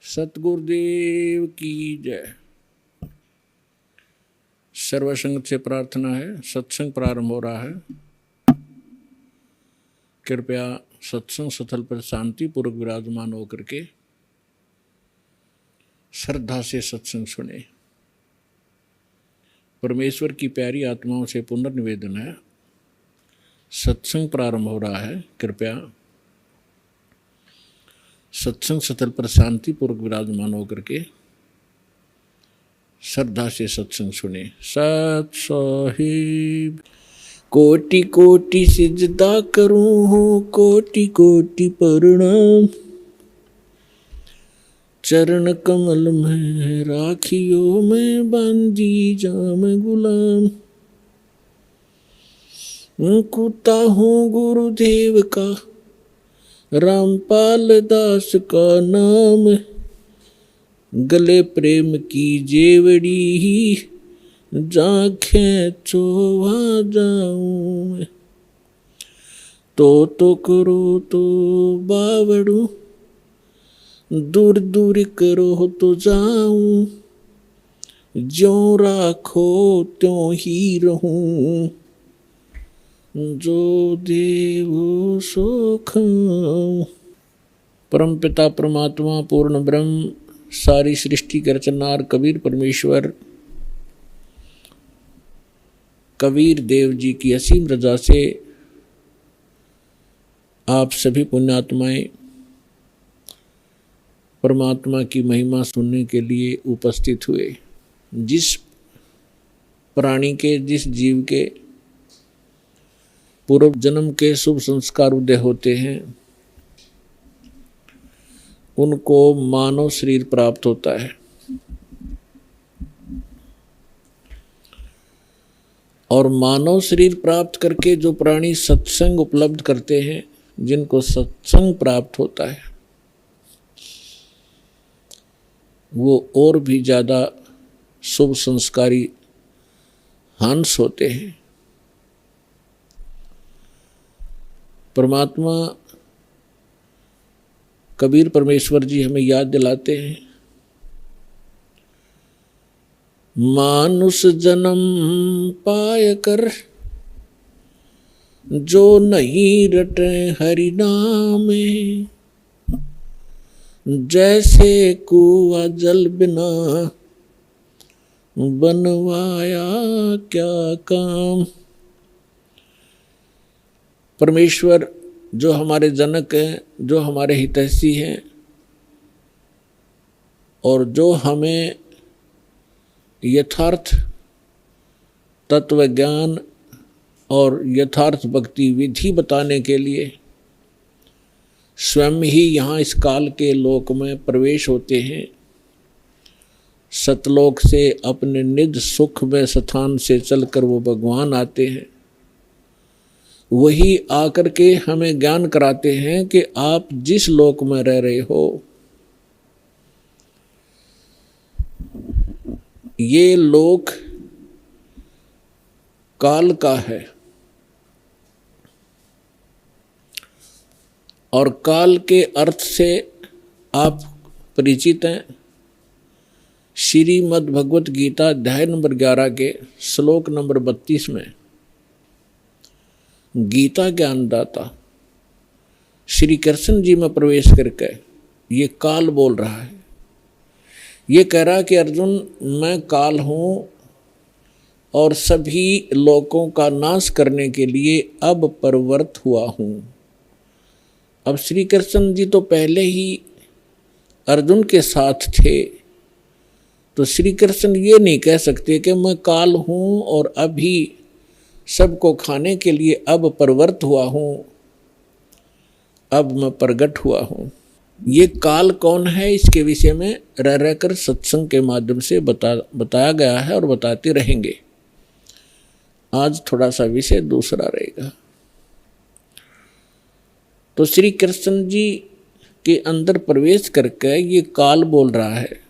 सतगुरुदेव की जय। सर्वसंग से प्रार्थना है, सत्संग प्रारंभ हो रहा है। कृपया सत्संग स्थल पर शांति पूर्वक विराजमान होकर के श्रद्धा से सत्संग सुने। परमेश्वर की प्यारी आत्माओं से पुनर्निवेदन है, सत्संग प्रारंभ हो रहा है। कृपया सत्संग स्थल पर शांति पूर्वक विराजमान होकर के श्रद्धा से सत्संग सुने। सत साहिब कोटि कोटि सिजदा करूं, कोटि कोटि प्रणाम। चरण कमल में राखियो मैं बांधी जाम गुलाम। कुता हूँ गुरुदेव का, रामपाल दास का नाम। गले प्रेम की जेवड़ी, जाखें चोवा जाऊं मैं। तो करो तो बावड़ू, दूर दूर करो तो जाऊं। ज्यों राखो त्यों ही रहूं, जो देव सो खाऊं। परम पिता परमात्मा पूर्ण ब्रह्म सारी सृष्टि के रचनहार कबीर परमेश्वर कबीर देव जी की असीम रजा से आप सभी पुण्यात्माएं परमात्मा की महिमा सुनने के लिए उपस्थित हुए। जिस प्राणी के, जिस जीव के पूर्व जन्म के शुभ संस्कार उदय होते हैं, उनको मानव शरीर प्राप्त होता है। और मानव शरीर प्राप्त करके जो प्राणी सत्संग उपलब्ध करते हैं, जिनको सत्संग प्राप्त होता है, वो और भी ज़्यादा शुभ संस्कारी हंस होते हैं। परमात्मा कबीर परमेश्वर जी हमें याद दिलाते हैं, मानुष जन्म पाय कर जो नहीं रटे हरि नाम। जैसे कुआ जल बिना बनवाया क्या काम। परमेश्वर जो हमारे जनक हैं, जो हमारे हितैषी हैं, और जो हमें यथार्थ तत्व ज्ञान और यथार्थ भक्ति विधि बताने के लिए स्वयं ही यहाँ इस काल के लोक में प्रवेश होते हैं। सतलोक से अपने निज सुख में स्थान से चलकर वो भगवान आते हैं। वही आकर के हमें ज्ञान कराते हैं कि आप जिस लोक में रह रहे हो, ये लोक काल का है और काल के अर्थ से आप परिचित हैं। श्रीमद् भगवत गीता अध्याय नंबर 11 के श्लोक नंबर 32 में गीता ज्ञानदाता श्री कृष्ण जी में प्रवेश करके ये काल बोल रहा है। ये कह रहा कि अर्जुन, मैं काल हूँ और सभी लोकों का नाश करने के लिए अब प्रवृत्त हुआ हूँ। अब श्री कृष्ण जी तो पहले ही अर्जुन के साथ थे, तो श्री कृष्ण ये नहीं कह सकते कि मैं काल हूँ और अभी सबको खाने के लिए अब प्रवृत्त हुआ हूँ, अब मैं प्रगट हुआ हूँ। ये काल कौन है, इसके विषय में रह रहकर सत्संग के माध्यम से बताया गया है और बताते रहेंगे। आज थोड़ा सा विषय दूसरा रहेगा। तो श्री कृष्ण जी के अंदर प्रवेश करके ये काल बोल रहा है।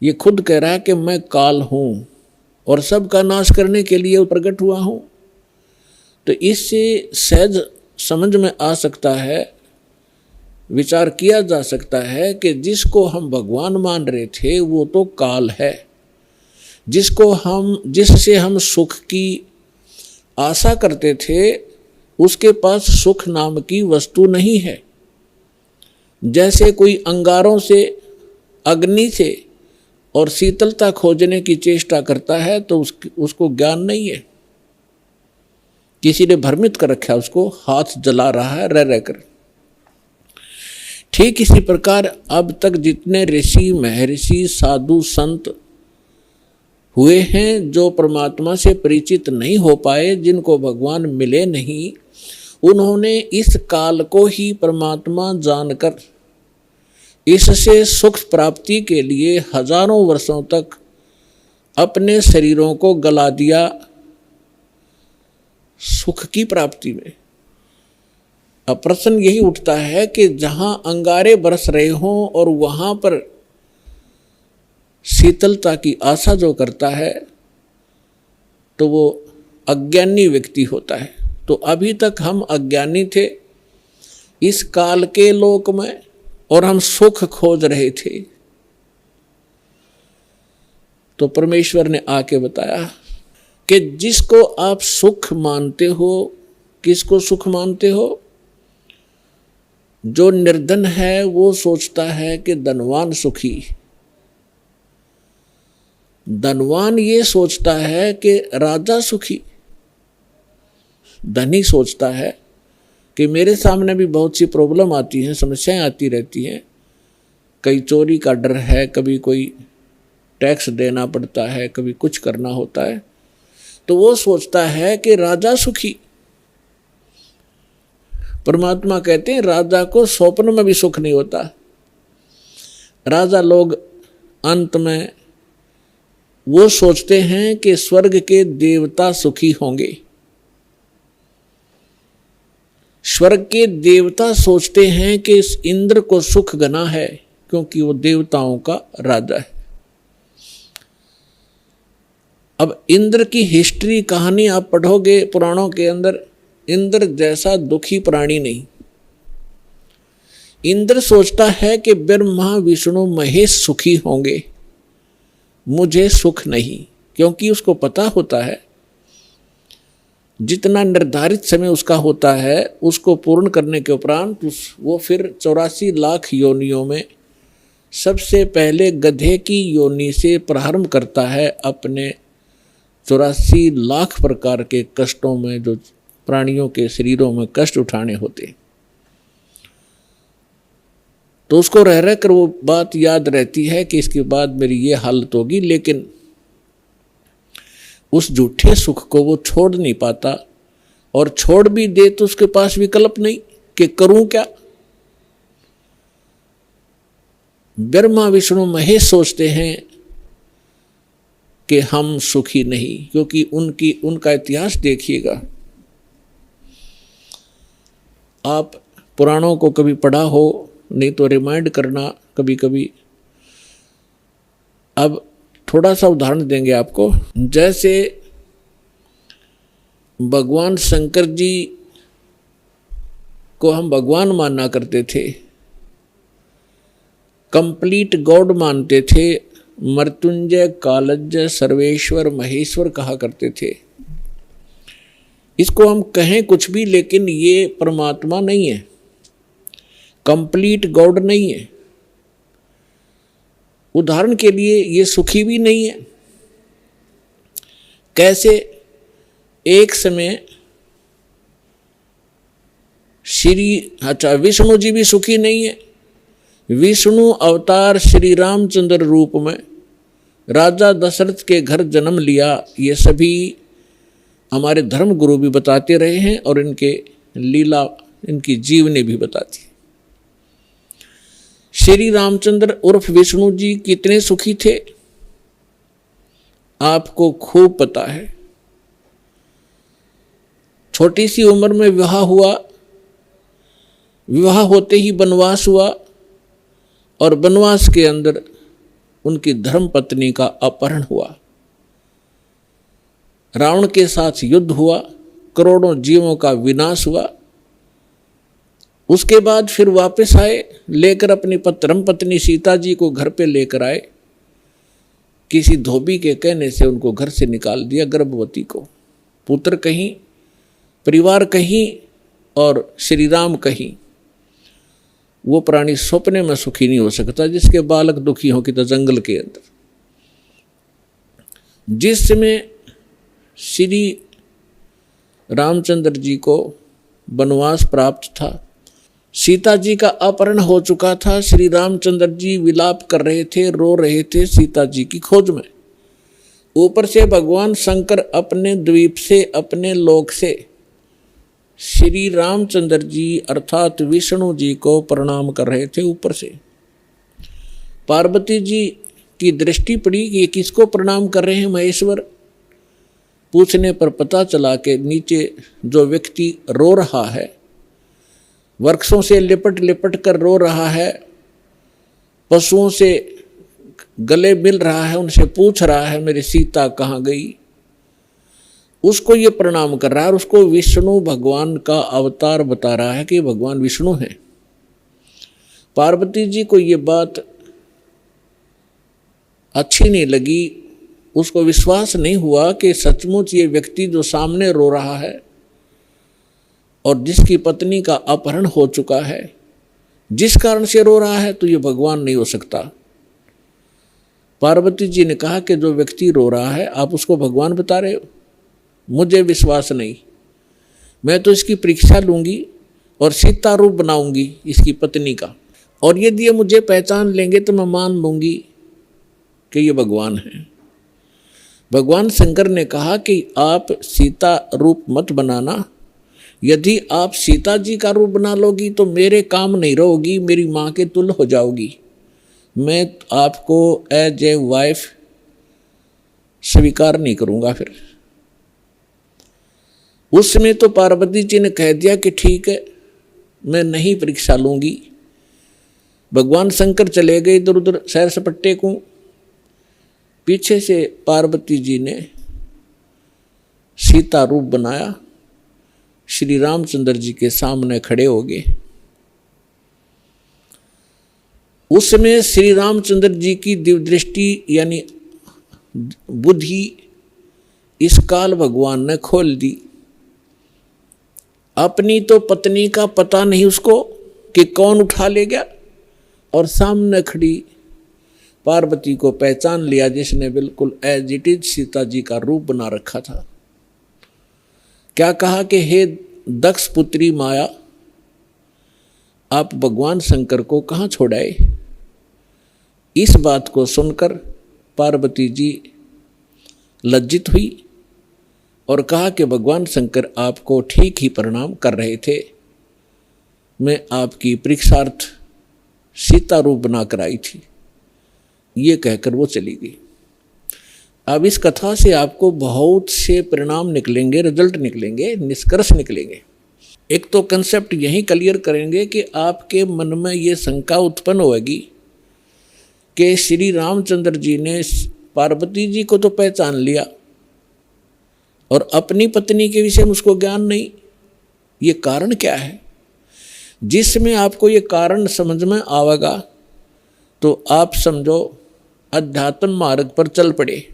ये खुद कह रहा है कि मैं काल हूँ और सबका नाश करने के लिए प्रकट हुआ हूँ। तो इससे सहज समझ में आ सकता है विचार किया जा सकता है कि जिसको हम भगवान मान रहे थे वो तो काल है, जिससे हम सुख की आशा करते थे उसके पास सुख नाम की वस्तु नहीं है। जैसे कोई अंगारों से, अग्नि से और शीतलता खोजने की चेष्टा करता है तो उसको ज्ञान नहीं है, किसी ने भ्रमित कर रखा है, उसको हाथ जला रहा है रह कर। ठीक इसी प्रकार अब तक जितने ऋषि, महर्षि, साधु, संत हुए हैं जो परमात्मा से परिचित नहीं हो पाए, जिनको भगवान मिले नहीं, उन्होंने इस काल को ही परमात्मा जानकर इससे सुख प्राप्ति के लिए हजारों वर्षों तक अपने शरीरों को गला दिया सुख की प्राप्ति में। अब प्रश्न यही उठता है कि जहां अंगारे बरस रहे हों और वहां पर शीतलता की आशा जो करता है तो वो अज्ञानी व्यक्ति होता है। तो अभी तक हम अज्ञानी थे इस काल के लोक में और हम सुख खोज रहे थे। तो परमेश्वर ने आके बताया कि जिसको आप सुख मानते हो, किसको सुख मानते हो? जो निर्धन है वो सोचता है कि धनवान सुखी, धनवान ये सोचता है कि राजा सुखी, धनी सोचता है कि मेरे सामने भी बहुत सी प्रॉब्लम आती हैं, समस्याएं आती रहती हैं, कहीं चोरी का डर है, कभी कोई टैक्स देना पड़ता है, कभी कुछ करना होता है, तो वो सोचता है कि राजा सुखी। परमात्मा कहते हैं राजा को स्वप्न में भी सुख नहीं होता। राजा लोग अंत में वो सोचते हैं कि स्वर्ग के देवता सुखी होंगे। स्वर्ग के देवता सोचते हैं कि इस इंद्र को सुख घना है क्योंकि वो देवताओं का राजा है। अब इंद्र की हिस्ट्री, कहानी आप पढ़ोगे पुराणों के अंदर, इंद्र जैसा दुखी प्राणी नहीं। इंद्र सोचता है कि ब्रह्मा, विष्णु, महेश सुखी होंगे, मुझे सुख नहीं, क्योंकि उसको पता होता है जितना निर्धारित समय उसका होता है उसको पूर्ण करने के उपरांत वो फिर 84 लाख योनियों में सबसे पहले गधे की योनि से प्रारंभ करता है अपने 84 लाख प्रकार के कष्टों में, जो प्राणियों के शरीरों में कष्ट उठाने होते। तो उसको रह रह कर वो बात याद रहती है कि इसके बाद मेरी ये हालत होगी, लेकिन उस झूठे सुख को वो छोड़ नहीं पाता, और छोड़ भी दे तो उसके पास विकल्प नहीं कि करूं क्या। ब्रह्मा, विष्णु, महेश सोचते हैं कि हम सुखी नहीं, क्योंकि उनका इतिहास देखिएगा। आप पुराणों को कभी पढ़ा हो, नहीं तो रिमाइंड करना कभी कभी। अब थोड़ा सा उदाहरण देंगे आपको। जैसे भगवान शंकर जी को हम भगवान माना करते थे, कंप्लीट गॉड मानते थे, मृत्युंजय, कालज्ञ, सर्वेश्वर, महेश्वर कहा करते थे। इसको हम कहें कुछ भी, लेकिन ये परमात्मा नहीं है, कंप्लीट गॉड नहीं है। उदाहरण के लिए ये सुखी भी नहीं है। कैसे? एक समय विष्णु जी भी सुखी नहीं है। विष्णु अवतार श्री रामचंद्र रूप में राजा दशरथ के घर जन्म लिया, ये सभी हमारे धर्म गुरु भी बताते रहे हैं और इनके लीला, इनकी जीवनी भी बताती है। श्री रामचंद्र उर्फ विष्णु जी कितने सुखी थे आपको खूब पता है। छोटी सी उम्र में विवाह हुआ, विवाह होते ही वनवास हुआ, और वनवास के अंदर उनकी धर्म पत्नी का अपहरण हुआ। रावण के साथ युद्ध हुआ, करोड़ों जीवों का विनाश हुआ। उसके बाद फिर वापस आए, लेकर अपनी धर्म पत्नी सीता जी को घर पे लेकर आए। किसी धोबी के कहने से उनको घर से निकाल दिया, गर्भवती को। पुत्र कहीं, परिवार कहीं और श्री राम कहीं। वो प्राणी सपने में सुखी नहीं हो सकता जिसके बालक दुखी हो कि तो जंगल के अंदर। जिस समय श्री रामचंद्र जी को वनवास प्राप्त था, सीता जी का अपहरण हो चुका था, श्री रामचंद्र जी विलाप कर रहे थे, रो रहे थे सीता जी की खोज में। ऊपर से भगवान शंकर अपने द्वीप से, अपने लोक से श्री रामचंद्र जी अर्थात विष्णु जी को प्रणाम कर रहे थे। ऊपर से पार्वती जी की दृष्टि पड़ी कि ये किसको प्रणाम कर रहे हैं महेश्वर। पूछने पर पता चला कि नीचे जो व्यक्ति रो रहा है, वृक्षों से लिपट लिपट कर रो रहा है, पशुओं से गले मिल रहा है, उनसे पूछ रहा है मेरी सीता कहाँ गई, उसको ये प्रणाम कर रहा है और उसको विष्णु भगवान का अवतार बता रहा है कि भगवान विष्णु हैं। पार्वती जी को ये बात अच्छी नहीं लगी, उसको विश्वास नहीं हुआ कि सचमुच ये व्यक्ति जो सामने रो रहा है और जिसकी पत्नी का अपहरण हो चुका है, जिस कारण से रो रहा है, तो ये भगवान नहीं हो सकता। पार्वती जी ने कहा कि जो व्यक्ति रो रहा है आप उसको भगवान बता रहे हो, मुझे विश्वास नहीं। मैं तो इसकी परीक्षा लूंगी और सीता रूप बनाऊंगी इसकी पत्नी का, और यदि ये मुझे पहचान लेंगे तो मैं मान लूंगी कि ये भगवान है। भगवान शंकर ने कहा कि आप सीता रूप मत बनाना, यदि आप सीता जी का रूप बना लोगी तो मेरे काम नहीं रहोगी, मेरी माँ के तुल्य हो जाओगी। मैं आपको एज ए वाइफ स्वीकार नहीं करूँगा। फिर उस समय तो पार्वती जी ने कह दिया कि ठीक है, मैं नहीं परीक्षा लूँगी। भगवान शंकर चले गए इधर उधर सैर सपट्टे को। पीछे से पार्वती जी ने सीता रूप बनाया, श्री रामचंद्र जी के सामने खड़े हो गए। उस समय श्री रामचंद्र जी की दिव्य दृष्टि यानी बुद्धि इस काल भगवान ने खोल दी। अपनी तो पत्नी का पता नहीं उसको कि कौन उठा ले गया, और सामने खड़ी पार्वती को पहचान लिया जिसने बिल्कुल as it is Sita ji का रूप बना रखा था। क्या कहा कि हे दक्ष पुत्री माया, आप भगवान शंकर को कहाँ छोड़ाए। इस बात को सुनकर पार्वती जी लज्जित हुई और कहा कि भगवान शंकर आपको ठीक ही प्रणाम कर रहे थे, मैं आपकी परीक्षार्थ सीता रूप बनाकर आई थी। ये कहकर वो चली गई। अब इस कथा से आपको बहुत से परिणाम निकलेंगे, रिजल्ट निकलेंगे, निष्कर्ष निकलेंगे। एक तो कंसेप्ट यही क्लियर करेंगे कि आपके मन में ये शंका उत्पन्न होगी कि श्री रामचंद्र जी ने पार्वती जी को तो पहचान लिया और अपनी पत्नी के विषय में उसको ज्ञान नहीं, ये कारण क्या है। जिसमें आपको ये कारण समझ में आवेगा तो आप समझो अध्यात्म मार्ग पर चल पड़े।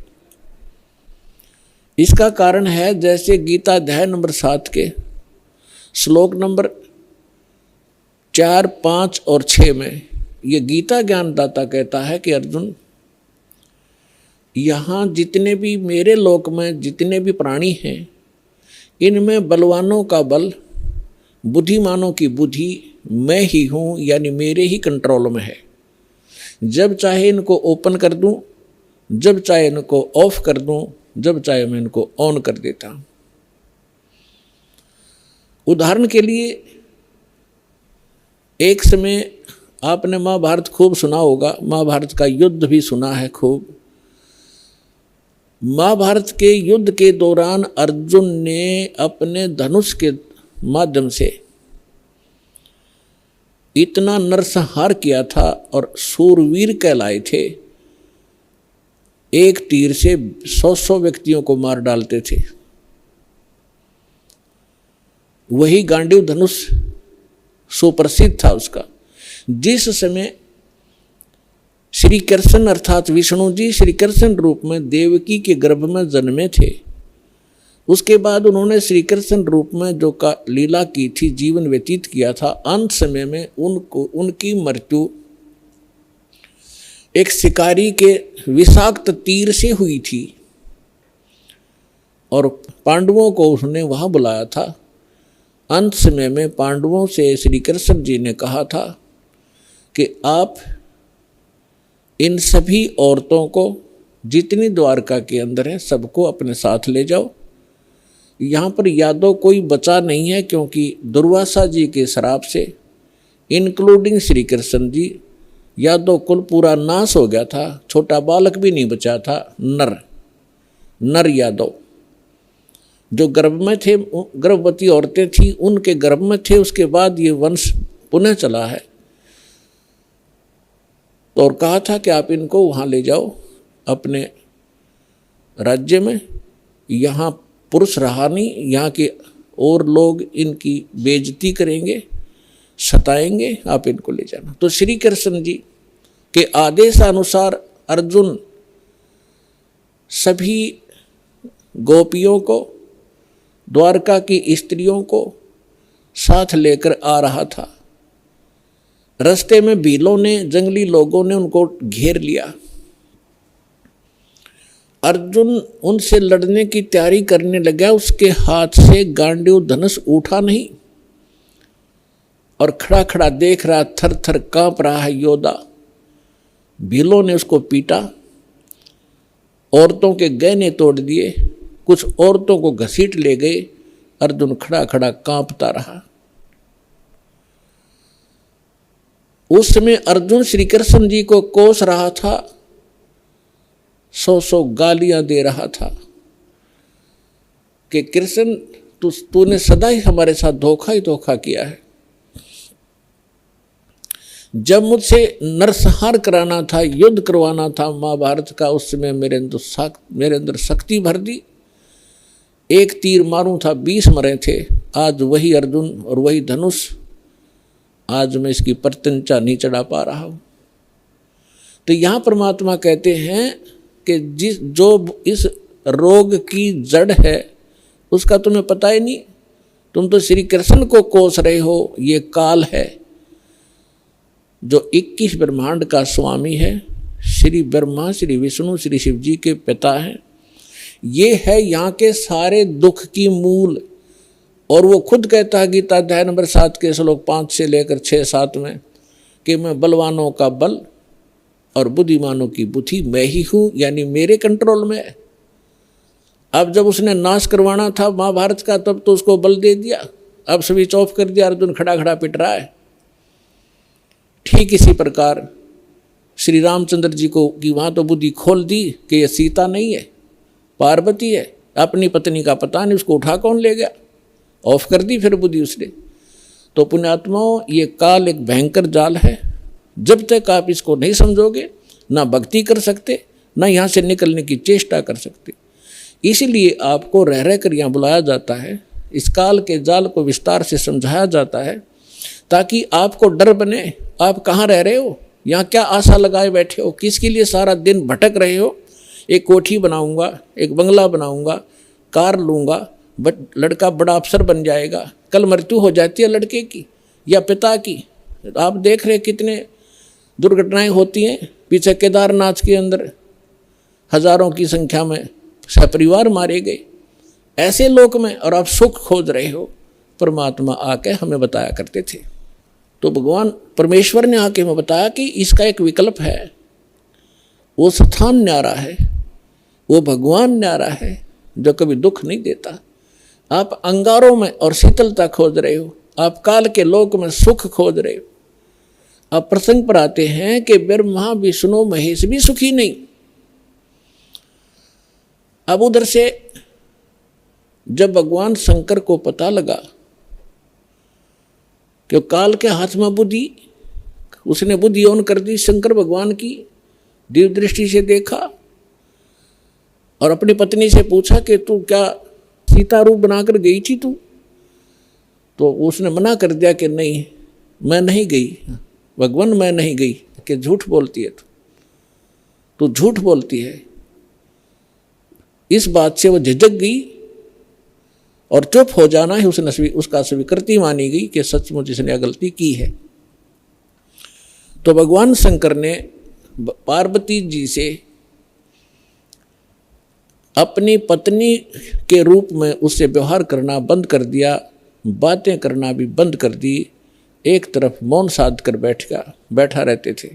इसका कारण है जैसे गीता अध्याय नंबर 7 के श्लोक नंबर 4, 5 और 6 में ये गीता ज्ञानदाता कहता है कि अर्जुन, यहाँ जितने भी मेरे लोक में जितने भी प्राणी हैं, इनमें बलवानों का बल, बुद्धिमानों की बुद्धि मैं ही हूँ, यानी मेरे ही कंट्रोल में है। जब चाहे इनको ओपन कर दूं, जब चाहे इनको ऑफ कर दूं, जब चाहे मैं इनको ऑन कर देता हूं। उदाहरण के लिए एक समय आपने महाभारत खूब सुना होगा, महाभारत का युद्ध भी सुना है खूब। महाभारत के युद्ध के दौरान अर्जुन ने अपने धनुष के माध्यम से इतना नरसंहार किया था और सूरवीर कहलाए थे। एक तीर से 100 व्यक्तियों को मार डालते थे। वही गांडीव धनुष सुप्रसिद्ध था उसका। जिस समय श्री कृष्ण अर्थात विष्णु जी श्री कृष्ण रूप में देवकी के गर्भ में जन्मे थे, उसके बाद उन्होंने श्री कृष्ण रूप में जो का लीला की थी, जीवन व्यतीत किया था, अंत समय में उनकी मृत्यु एक शिकारी के विषाक्त तीर से हुई थी और पांडवों को उसने वहां बुलाया था। अंत समय में पांडवों से श्री कृष्ण जी ने कहा था कि आप इन सभी औरतों को जितनी द्वारका के अंदर हैं सबको अपने साथ ले जाओ। यहाँ पर यादव कोई बचा नहीं है, क्योंकि दुर्वासा जी के श्राप से इंक्लूडिंग श्री कृष्ण जी यादव कुल पूरा नाश हो गया था। छोटा बालक भी नहीं बचा था। नर यादव जो गर्भ में थे, गर्भवती औरतें थी उनके गर्भ में थे, उसके बाद ये वंश पुनः चला है। और कहा था कि आप इनको वहाँ ले जाओ अपने राज्य में, यहाँ पुरुष रहा नहीं, यहाँ के और लोग इनकी बेइज्जती करेंगे, सताएंगे, आप इनको ले जाना। तो श्री कृष्ण जी के आदेशानुसार अर्जुन सभी गोपियों को, द्वारका की स्त्रियों को साथ लेकर आ रहा था। रास्ते में भीलों ने, जंगली लोगों ने उनको घेर लिया। अर्जुन उनसे लड़ने की तैयारी करने लगा, उसके हाथ से गांडीव धनुष उठा नहीं और खड़ा खड़ा देख रहा, थर थर कांप रहा है योद्धा। भीलों ने उसको पीटा, औरतों के गहने तोड़ दिए, कुछ औरतों को घसीट ले गए। अर्जुन खड़ा खड़ा कांपता रहा। उस समय अर्जुन श्री कृष्ण जी को कोस रहा था, 100 गालियां दे रहा था कि कृष्ण तूने सदा ही हमारे साथ धोखा ही धोखा किया है। जब मुझसे नरसंहार कराना था, युद्ध करवाना था महाभारत का, उस समय मेरे अंदर शक्ति भर दी। एक तीर मारूं था 20 मरे थे। आज वही अर्जुन और वही धनुष, आज मैं इसकी प्रत्यंचा नहीं चढ़ा पा रहा हूं। तो यहां परमात्मा कहते हैं कि जो इस रोग की जड़ है उसका तुम्हें पता ही नहीं। तुम तो श्री कृष्ण को कोस रहे हो। ये काल है जो 21 ब्रह्मांड का स्वामी है। श्री ब्रह्मा, श्री विष्णु, श्री शिव जी के पिता हैं। ये है यहाँ के सारे दुख की मूल। और वो खुद कहता है गीता अध्याय नंबर 7 के श्लोक 5 से लेकर 6-7 में कि मैं बलवानों का बल और बुद्धिमानों की बुद्धि मैं ही हूँ, यानी मेरे कंट्रोल में है। अब जब उसने नाश करवाना था महाभारत का, तब तो उसको बल दे दिया, अब स्विच ऑफ कर दिया। अर्जुन खड़ा खड़ा पिट रहा है। ठीक इसी प्रकार श्री रामचंद्र जी को कि वहाँ तो बुद्धि खोल दी कि ये सीता नहीं है, पार्वती है। अपनी पत्नी का पता नहीं, उसको उठा कौन ले गया, ऑफ कर दी फिर बुद्धि उसने। तो पुण्यात्माओं, ये काल एक भयंकर जाल है। जब तक आप इसको नहीं समझोगे, ना भक्ति कर सकते, ना यहाँ से निकलने की चेष्टा कर सकते। इसीलिए आपको रह रह कर यहाँ बुलाया जाता है, इस काल के जाल को विस्तार से समझाया जाता है, ताकि आपको डर बने। आप कहाँ रह रहे हो, यहाँ क्या आशा लगाए बैठे हो, किसके लिए सारा दिन भटक रहे हो। एक कोठी बनाऊंगा, एक बंगला बनाऊंगा, कार लूँगा, लड़का बड़ा अफसर बन जाएगा। कल मृत्यु हो जाती है लड़के की या पिता की। आप देख रहे कितने दुर्घटनाएं होती हैं। पीछे केदारनाथ के अंदर हजारों की संख्या में सपरिवार मारे गए ऐसे लोक में, और आप सुख खोज रहे हो। परमात्मा आके हमें बताया करते थे। तो भगवान परमेश्वर ने आके हमें बताया कि इसका एक विकल्प है। वो स्थान न्यारा है, वो भगवान न्यारा है जो कभी दुख नहीं देता। आप अंगारों में और शीतलता खोज रहे हो, आप काल के लोक में सुख खोज रहे हो। अब प्रसंग पर आते हैं कि ब्रह्मा विष्णु महेश भी सुखी नहीं। अब उधर से जब भगवान शंकर को पता लगा कि काल के हाथ में बुद्धि, उसने बुद्धि ऑन कर दी शंकर भगवान की, दिव्य दृष्टि से देखा और अपनी पत्नी से पूछा कि तू क्या सीता रूप बनाकर गई थी तू? तो उसने मना कर दिया कि नहीं, मैं नहीं गई, भगवान मैं नहीं गई, कि झूठ बोलती है तू झूठ बोलती है। इस बात से वो झिझक गई और चुप हो जाना ही उसका स्वीकृति मानी गई कि सचमुच इसने गलती की है। तो भगवान शंकर ने पार्वती जी से अपनी पत्नी के रूप में उससे व्यवहार करना बंद कर दिया, बातें करना भी बंद कर दी, एक तरफ मौन साध कर बैठा रहते थे,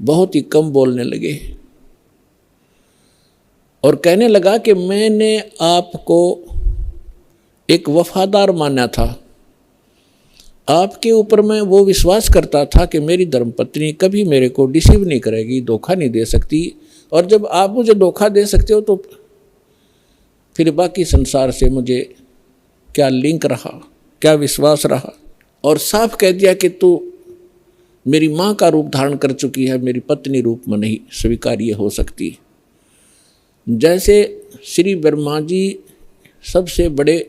बहुत ही कम बोलने लगे और कहने लगा कि मैंने आपको एक वफादार माना था, आपके ऊपर मैं वो विश्वास करता था कि मेरी धर्मपत्नी कभी मेरे को डिसीव नहीं करेगी, धोखा नहीं दे सकती, और जब आप मुझे धोखा दे सकते हो तो फिर बाकी संसार से मुझे क्या लिंक रहा, क्या विश्वास रहा। और साफ कह दिया कि तू मेरी माँ का रूप धारण कर चुकी है, मेरी पत्नी रूप में नहीं स्वीकार्य हो सकती। जैसे श्री ब्रह्मा जी सबसे बड़े,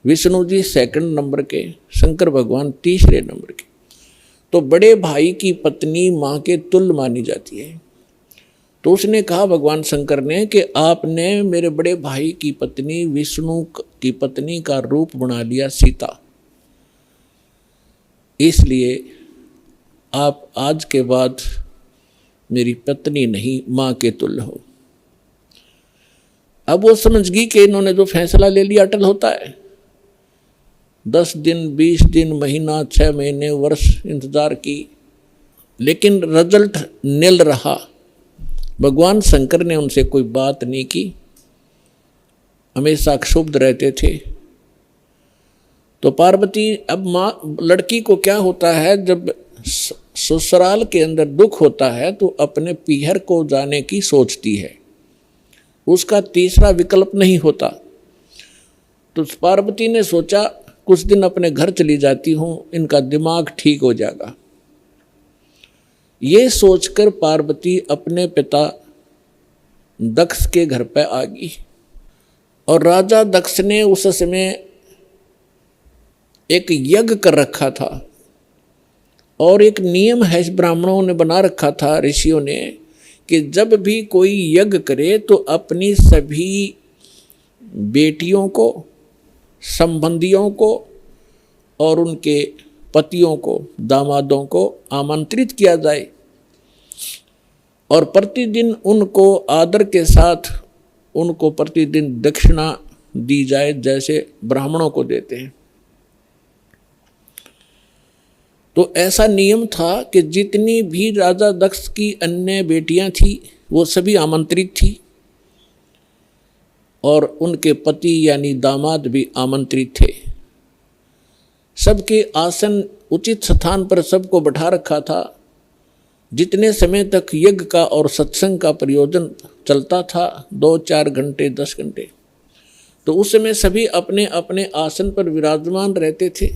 विष्णु जी सेकंड नंबर के, शंकर भगवान तीसरे नंबर के, तो बड़े भाई की पत्नी माँ के तुल्य मानी जाती है। तो उसने कहा भगवान शंकर ने कि आपने मेरे बड़े भाई की पत्नी विष्णु की पत्नी का रूप बना लिया सीता, इसलिए आप आज के बाद मेरी पत्नी नहीं माँ के तुल्य हो। अब वो समझ गई कि इन्होंने जो फैसला ले लिया अटल होता है। 10 दिन 20 दिन महीना 6 महीने वर्ष इंतजार की, लेकिन रिजल्ट निल रहा। भगवान शंकर ने उनसे कोई बात नहीं की, हमेशा क्षुब्ध रहते थे। तो पार्वती, अब माँ लड़की को क्या होता है, जब ससुराल के अंदर दुख होता है तो अपने पीहर को जाने की सोचती है, उसका तीसरा विकल्प नहीं होता। तो पार्वती ने सोचा कुछ दिन अपने घर चली जाती हूँ, इनका दिमाग ठीक हो जाएगा। ये सोचकर पार्वती अपने पिता दक्ष के घर पर आ गई। और राजा दक्ष ने उस समय एक यज्ञ कर रखा था, और एक नियम है ब्राह्मणों ने बना रखा था, ऋषियों ने, कि जब भी कोई यज्ञ करे तो अपनी सभी बेटियों को, संबंधियों को और उनके पतियों को, दामादों को आमंत्रित किया जाए और प्रतिदिन उनको आदर के साथ उनको प्रतिदिन दक्षिणा दी जाए, जैसे ब्राह्मणों को देते हैं। तो ऐसा नियम था कि जितनी भी राजा दक्ष की अन्य बेटियां थी वो सभी आमंत्रित थी, और उनके पति यानी दामाद भी आमंत्रित थे। सबके आसन उचित स्थान पर सबको बैठा रखा था। जितने समय तक यज्ञ का और सत्संग का प्रयोजन चलता था, 2-4 घंटे 10 घंटे, तो उस समय सभी अपने अपने आसन पर विराजमान रहते थे।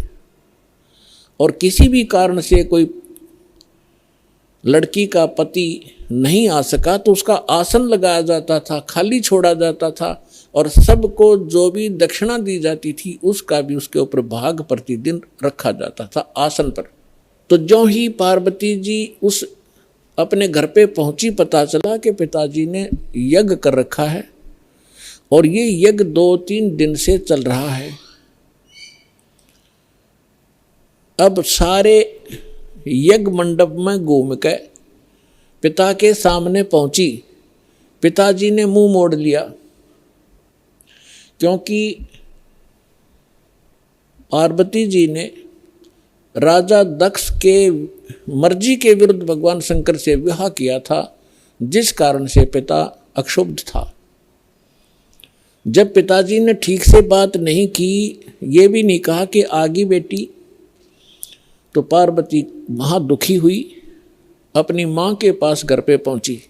और किसी भी कारण से कोई लड़की का पति नहीं आ सका तो उसका आसन लगाया जाता था, खाली छोड़ा जाता था, और सबको जो भी दक्षिणा दी जाती थी उसका भी उसके ऊपर भाग प्रतिदिन रखा जाता था आसन पर। तो जो ही पार्वती जी उस अपने घर पे पहुंची, पता चला कि पिताजी ने यज्ञ कर रखा है, और ये यज्ञ 2-3 दिन से चल रहा है। अब सारे यज्ञ मंडप में घूम के पिता के सामने पहुंची। पिताजी ने मुंह मोड़ लिया, क्योंकि पार्वती जी ने राजा दक्ष के मर्जी के विरुद्ध भगवान शंकर से विवाह किया था, जिस कारण से पिता अक्षुब्ध था। जब पिताजी ने ठीक से बात नहीं की, ये भी नहीं कहा कि आगी बेटी, तो पार्वती वहाँ दुखी हुई, अपनी माँ के पास घर पे पहुँची।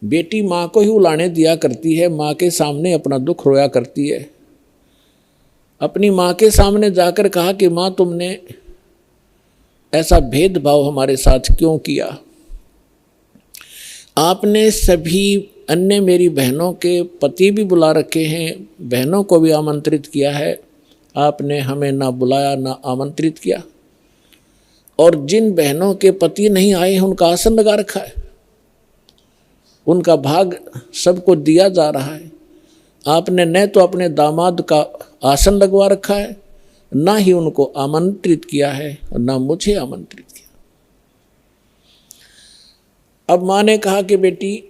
बेटी माँ को ही उलाने दिया करती है, माँ के सामने अपना दुख रोया करती है। अपनी माँ के सामने जाकर कहा कि माँ, तुमने ऐसा भेदभाव हमारे साथ क्यों किया? आपने सभी अन्य मेरी बहनों के पति भी बुला रखे हैं, बहनों को भी आमंत्रित किया है, आपने हमें ना बुलाया ना आमंत्रित किया, और जिन बहनों के पति नहीं आए हैं उनका आसन लगा रखा है, उनका भाग सबको दिया जा रहा है। आपने न तो अपने दामाद का आसन लगवा रखा है, ना ही उनको आमंत्रित किया है और ना मुझे आमंत्रित किया। अब माँ ने कहा कि बेटी,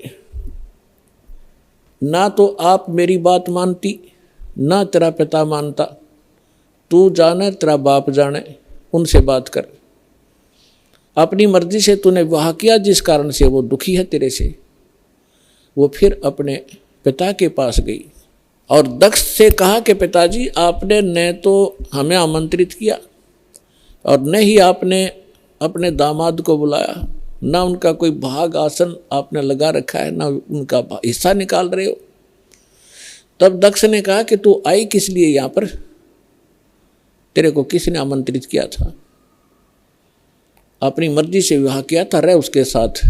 ना तो आप मेरी बात मानती, ना तेरा पिता मानता, तू जाने तेरा बाप जाने, उनसे बात कर। अपनी मर्जी से तूने विवाह किया, जिस कारण से वो दुखी है तेरे से। वो फिर अपने पिता के पास गई और दक्ष से कहा कि पिताजी, आपने न तो हमें आमंत्रित किया और न ही आपने अपने दामाद को बुलाया, ना उनका कोई भाग आसन आपने लगा रखा है, ना उनका हिस्सा निकाल रहे हो। तब दक्ष ने कहा कि तू आई किस लिए यहाँ पर, तेरे को किसने आमंत्रित किया था? अपनी मर्जी से विवाह किया था, रह उसके साथ,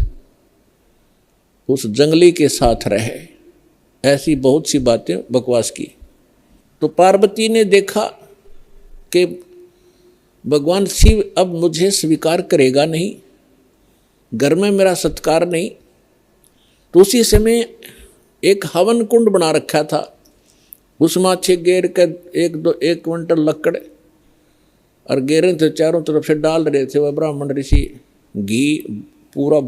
उस जंगली के साथ रहे। ऐसी बहुत सी बातें बकवास की। तो पार्वती ने देखा कि भगवान शिव अब मुझे स्वीकार करेगा नहीं, घर में मेरा सत्कार नहीं। तो उसी समय एक हवन कुंड बना रखा था, उसमें अच्छे गेर कर 1 क्विंटल लकड़ और गेरे थे, चारों तरफ से डाल रहे थे वह ब्राह्मण ऋषि। घी पूरा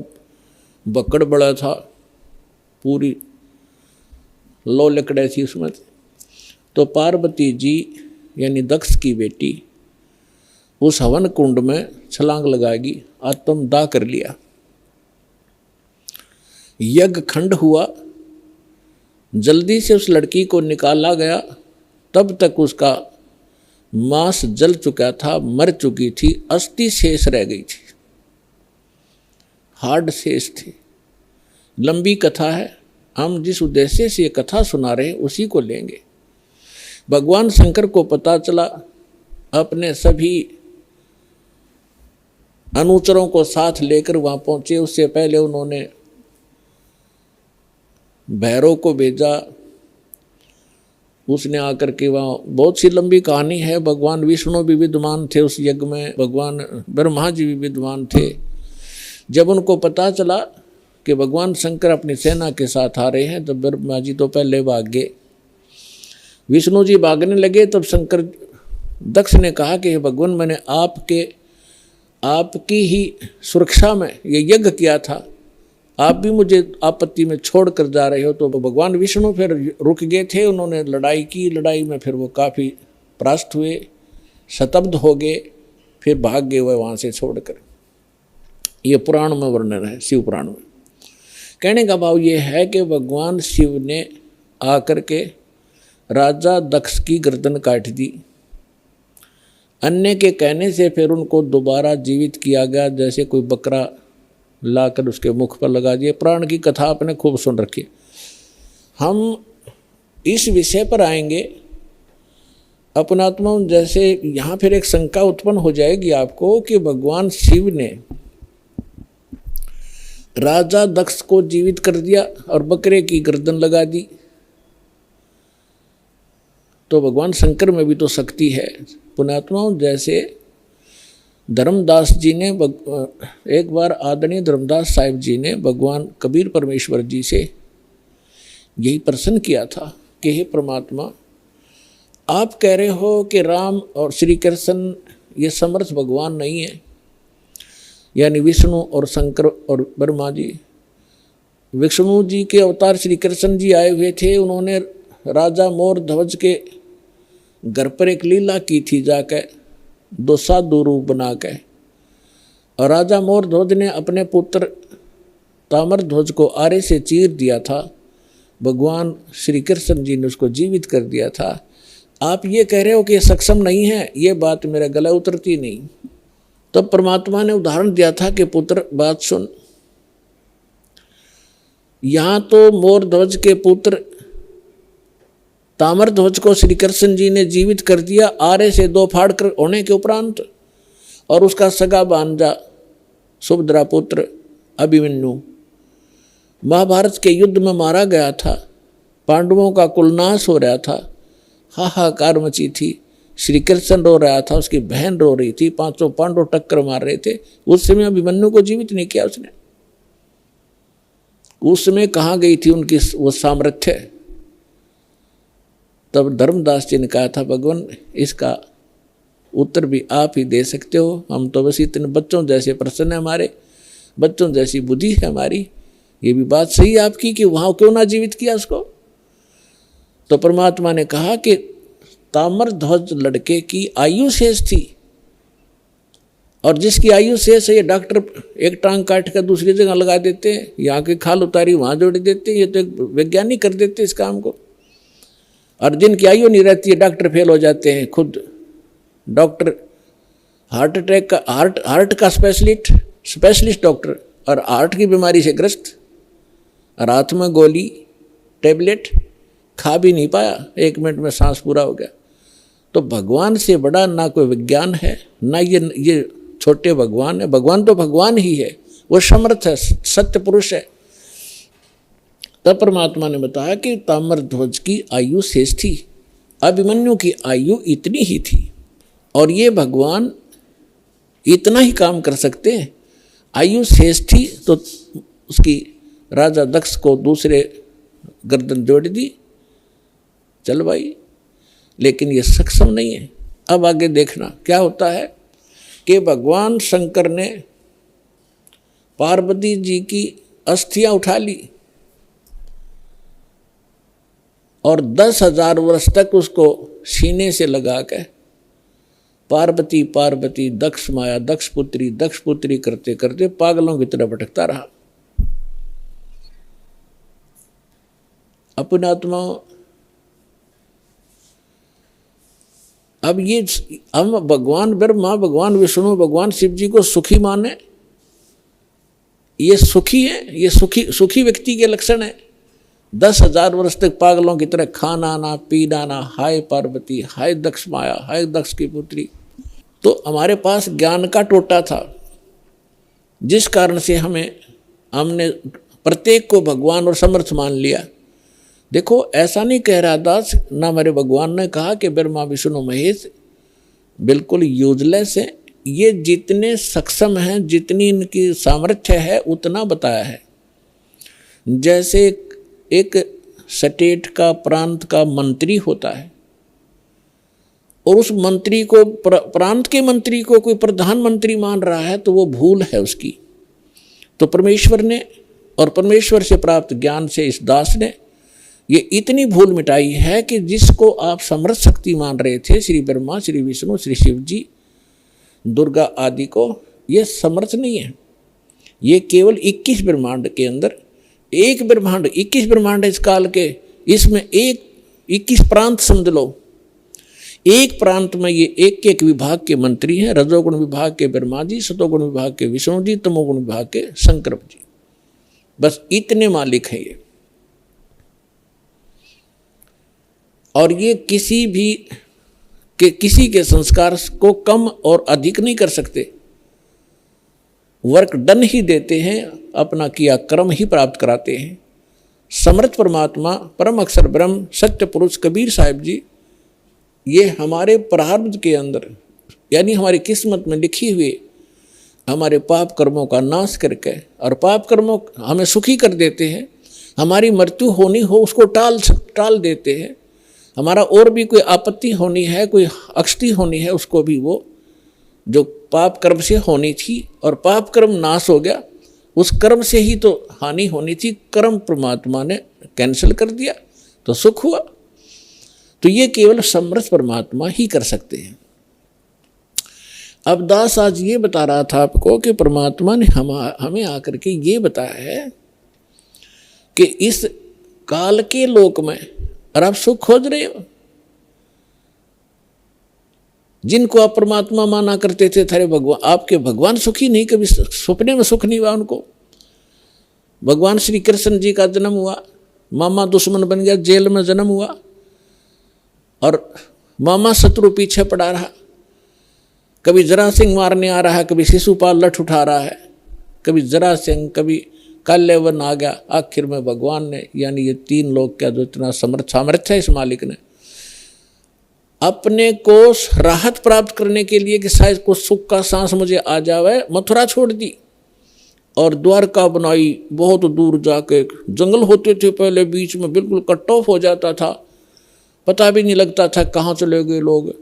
बकड़ बड़ा था, पूरी लो लकड़े थी उसमें। तो पार्वती जी यानी दक्ष की बेटी उस हवन कुंड में छलांग लगाएगी, आत्मदाह कर लिया। यज्ञ खंड हुआ, जल्दी से उस लड़की को निकाला गया। तब तक उसका मांस जल चुका था, मर चुकी थी, अस्थि शेष रह गई थी, हार्ड शेष थी। लंबी कथा है, हम जिस उद्देश्य से ये कथा सुना रहे हैं उसी को लेंगे। भगवान शंकर को पता चला, अपने सभी अनुचरों को साथ लेकर वहां पहुंचे। उससे पहले उन्होंने भैरव को भेजा, उसने आकर के वहाँ, बहुत सी लंबी कहानी है। भगवान विष्णु भी विद्वान थे उस यज्ञ में, भगवान ब्रह्मा जी भी विद्वान थे। जब उनको पता चला कि भगवान शंकर अपनी सेना के साथ आ रहे हैं, तो ब्रह्मा जी तो पहले भाग गए, विष्णु जी भागने लगे। तब शंकर दक्ष ने कहा कि भगवान, मैंने आपकी ही सुरक्षा में ये यज्ञ किया था, आप भी मुझे आपत्ति में छोड़ कर जा रहे हो। तो भगवान विष्णु फिर रुक गए थे, उन्होंने लड़ाई की। लड़ाई में फिर वो काफ़ी परास्त हुए, शतब्द हो गए, फिर भाग गए वह वहाँ से छोड़कर। ये पुराण में वर्णन है, शिव पुराण में। कहने का भाव ये है कि भगवान शिव ने आकर के राजा दक्ष की गर्दन काट दी। अन्य के कहने से फिर उनको दोबारा जीवित किया गया, जैसे कोई बकरा लाकर उसके मुख पर लगा दिए। प्राण की कथा आपने खूब सुन रखी। हम इस विषय पर आएंगे अपनात्मा। जैसे यहाँ फिर एक शंका उत्पन्न हो जाएगी आपको कि भगवान शिव ने राजा दक्ष को जीवित कर दिया और बकरे की गर्दन लगा दी, तो भगवान शंकर में भी तो शक्ति है। पुण्यात्माओं, जैसे धर्मदास जी ने एक बार आदरणीय धर्मदास साहिब जी ने भगवान कबीर परमेश्वर जी से यही प्रश्न किया था कि हे परमात्मा, आप कह रहे हो कि राम और श्री कृष्ण ये समर्थ भगवान नहीं है, यानी विष्णु और शंकर और ब्रह्मा जी। विष्णु जी के अवतार श्री कृष्ण जी आए हुए थे, उन्होंने राजा मोर ध्वज के घर पर एक लीला की थी, जाकर 2 साधु रूप बना के। और राजा मोर ध्वज ने अपने पुत्र तामर ध्वज को आरे से चीर दिया था, भगवान श्री कृष्ण जी ने उसको जीवित कर दिया था। आप ये कह रहे हो कि ये सक्षम नहीं है, ये बात मेरे गले उतरती नहीं। तब परमात्मा ने उदाहरण दिया था कि पुत्र बात सुन, यहाँ तो मोर ध्वज के पुत्र तामर ध्वज को श्री कृष्ण जी ने जीवित कर दिया आरे से 2 फाड़ कर होने के उपरांत, और उसका सगा भांजा सुभद्रा पुत्र अभिमन्यु महाभारत के युद्ध में मारा गया था। पांडवों का कुलनाश हो रहा था, हाहाकार मची थी। श्री कृष्ण रो रहा था, उसकी बहन रो रही थी, पांचों पांडव टक्कर मार रहे थे, उस समय अभिमन्यु को जीवित नहीं किया उसने। उस समय कहाँ गई थी उनकी वो सामर्थ्य? तब धर्मदास जी ने कहा था, भगवान इसका उत्तर भी आप ही दे सकते हो, हम तो बस इतने बच्चों जैसे प्रसन्न है, हमारे बच्चों जैसी बुद्धि है हमारी। ये भी बात सही है आपकी कि वहाँ क्यों ना जीवित किया उसको। तो परमात्मा ने कहा कि ताम्रध्वज लड़के की आयु शेष थी, और जिसकी आयु शेष है, ये डॉक्टर एक टांग काट कर दूसरी जगह लगा देते हैं, यहाँ की खाल उतारी वहाँ जोड़ देते हैं, ये तो एक वैज्ञानिक कर देते हैं इस काम को। और जिनकी आयु नहीं रहती है, डॉक्टर फेल हो जाते हैं। खुद डॉक्टर हार्ट अटैक का हार्ट का स्पेशलिस्ट डॉक्टर, और हार्ट की बीमारी से ग्रस्त, और हाथ में गोली टेबलेट, खा भी नहीं पाया, 1 मिनट में सांस पूरा हो गया। तो भगवान से बड़ा ना कोई विज्ञान है, ना ये छोटे भगवान है। भगवान तो भगवान ही है, वो समर्थ है, सत्य पुरुष है। तब परमात्मा ने बताया कि ताम्रध्वज की आयु शेष थी, अभिमन्यु की आयु इतनी ही थी, और ये भगवान इतना ही काम कर सकते हैं। आयु शेष थी तो उसकी राजा दक्ष को दूसरे गर्दन जोड़ दी, चल भाई, लेकिन ये सक्षम नहीं है। अब आगे देखना क्या होता है कि भगवान शंकर ने पार्वती जी की अस्थियां उठा ली और 10,000 वर्ष तक उसको सीने से लगा के पार्वती पार्वती दक्ष माया दक्ष पुत्री करते करते पागलों की तरह भटकता रहा। अपने आत्मा अब ये हम भगवान ब्रह्मा, भगवान विष्णु, भगवान शिव जी को सुखी माने, ये सुखी है, ये सुखी व्यक्ति के लक्षण है। 10,000 वर्ष तक पागलों की तरह खाना ना पीना ना, हाय पार्वती, हाय दक्ष माया, हाय दक्ष की पुत्री। तो हमारे पास ज्ञान का टोटा था, जिस कारण से हमने प्रत्येक को भगवान और समर्थ मान लिया। देखो ऐसा नहीं कह रहा दास, ना मेरे भगवान ने कहा कि ब्रह्मा विष्णु महेश बिल्कुल यूजलेस है, ये जितने सक्षम हैं, जितनी इनकी सामर्थ्य है उतना बताया है। जैसे एक स्टेट का, प्रांत का मंत्री होता है, और उस मंत्री को, प्रांत के मंत्री को कोई प्रधानमंत्री मान रहा है, तो वो भूल है उसकी। तो परमेश्वर ने और परमेश्वर से प्राप्त ज्ञान से इस दास ने ये इतनी भूल मिटाई है कि जिसको आप समर्थ शक्ति मान रहे थे, श्री ब्रह्मा, श्री विष्णु, श्री शिव जी, दुर्गा आदि को, ये समर्थ नहीं है। ये केवल 21 ब्रह्मांड के अंदर एक ब्रह्मांड, 21 ब्रह्मांड इस काल के, इसमें 21 प्रांत समझ लो। एक प्रांत में ये एक एक विभाग के मंत्री हैं। रजोगुण विभाग के ब्रह्मा जी, सतोगुण विभाग के विष्णु जी, तमोगुण विभाग के शंकर जी, बस इतने मालिक हैं ये। और ये किसी के संस्कार को कम और अधिक नहीं कर सकते, वर्क डन ही देते हैं, अपना किया कर्म ही प्राप्त कराते हैं। समर्थ परमात्मा, परम अक्षर ब्रह्म, सत्य पुरुष कबीर साहिब जी, ये हमारे प्रारब्ध के अंदर, यानी हमारी किस्मत में लिखी हुई हमारे पाप कर्मों का नाश करके, और पाप कर्मों हमें सुखी कर देते हैं। हमारी मृत्यु होनी हो उसको टाल देते हैं। हमारा और भी कोई आपत्ति होनी है, कोई अक्षति होनी है, उसको भी वो जो पाप कर्म से होनी थी, और पाप कर्म नाश हो गया, उस कर्म से ही तो हानि होनी थी, कर्म परमात्मा ने कैंसिल कर दिया, तो सुख हुआ। तो ये केवल समर्थ परमात्मा ही कर सकते हैं। अब दास आज ये बता रहा था आपको कि परमात्मा ने हमें आकर के ये बताया है कि इस काल के लोक में, और आप सुख खोज रहे हो, जिनको आप परमात्मा माना करते थे, थारे भगवान, आपके भगवान सुखी नहीं, कभी सपने में सुख नहीं हुआ उनको। भगवान श्री कृष्ण जी का जन्म हुआ, मामा दुश्मन बन गया, जेल में जन्म हुआ, और मामा शत्रु पीछे पड़ा रहा। कभी जरा सिंह मारने आ रहा है, कभी शिशुपाल लठ उठा रहा है, कभी जरा सिंह, कभी काल्यवन आ गया। आखिर में भगवान ने, यानी ये 3 लोग का जो इतना सामर्थ्य है इस मालिक ने, अपने को राहत प्राप्त करने के लिए कि शायद कुछ सुख का सांस मुझे आ जावे, मथुरा छोड़ दी और द्वारका बनाई। बहुत दूर जाके जंगल होते थे पहले, बीच में बिल्कुल कट ऑफ हो जाता था, पता भी नहीं लगता था कहाँ चले गए लोग।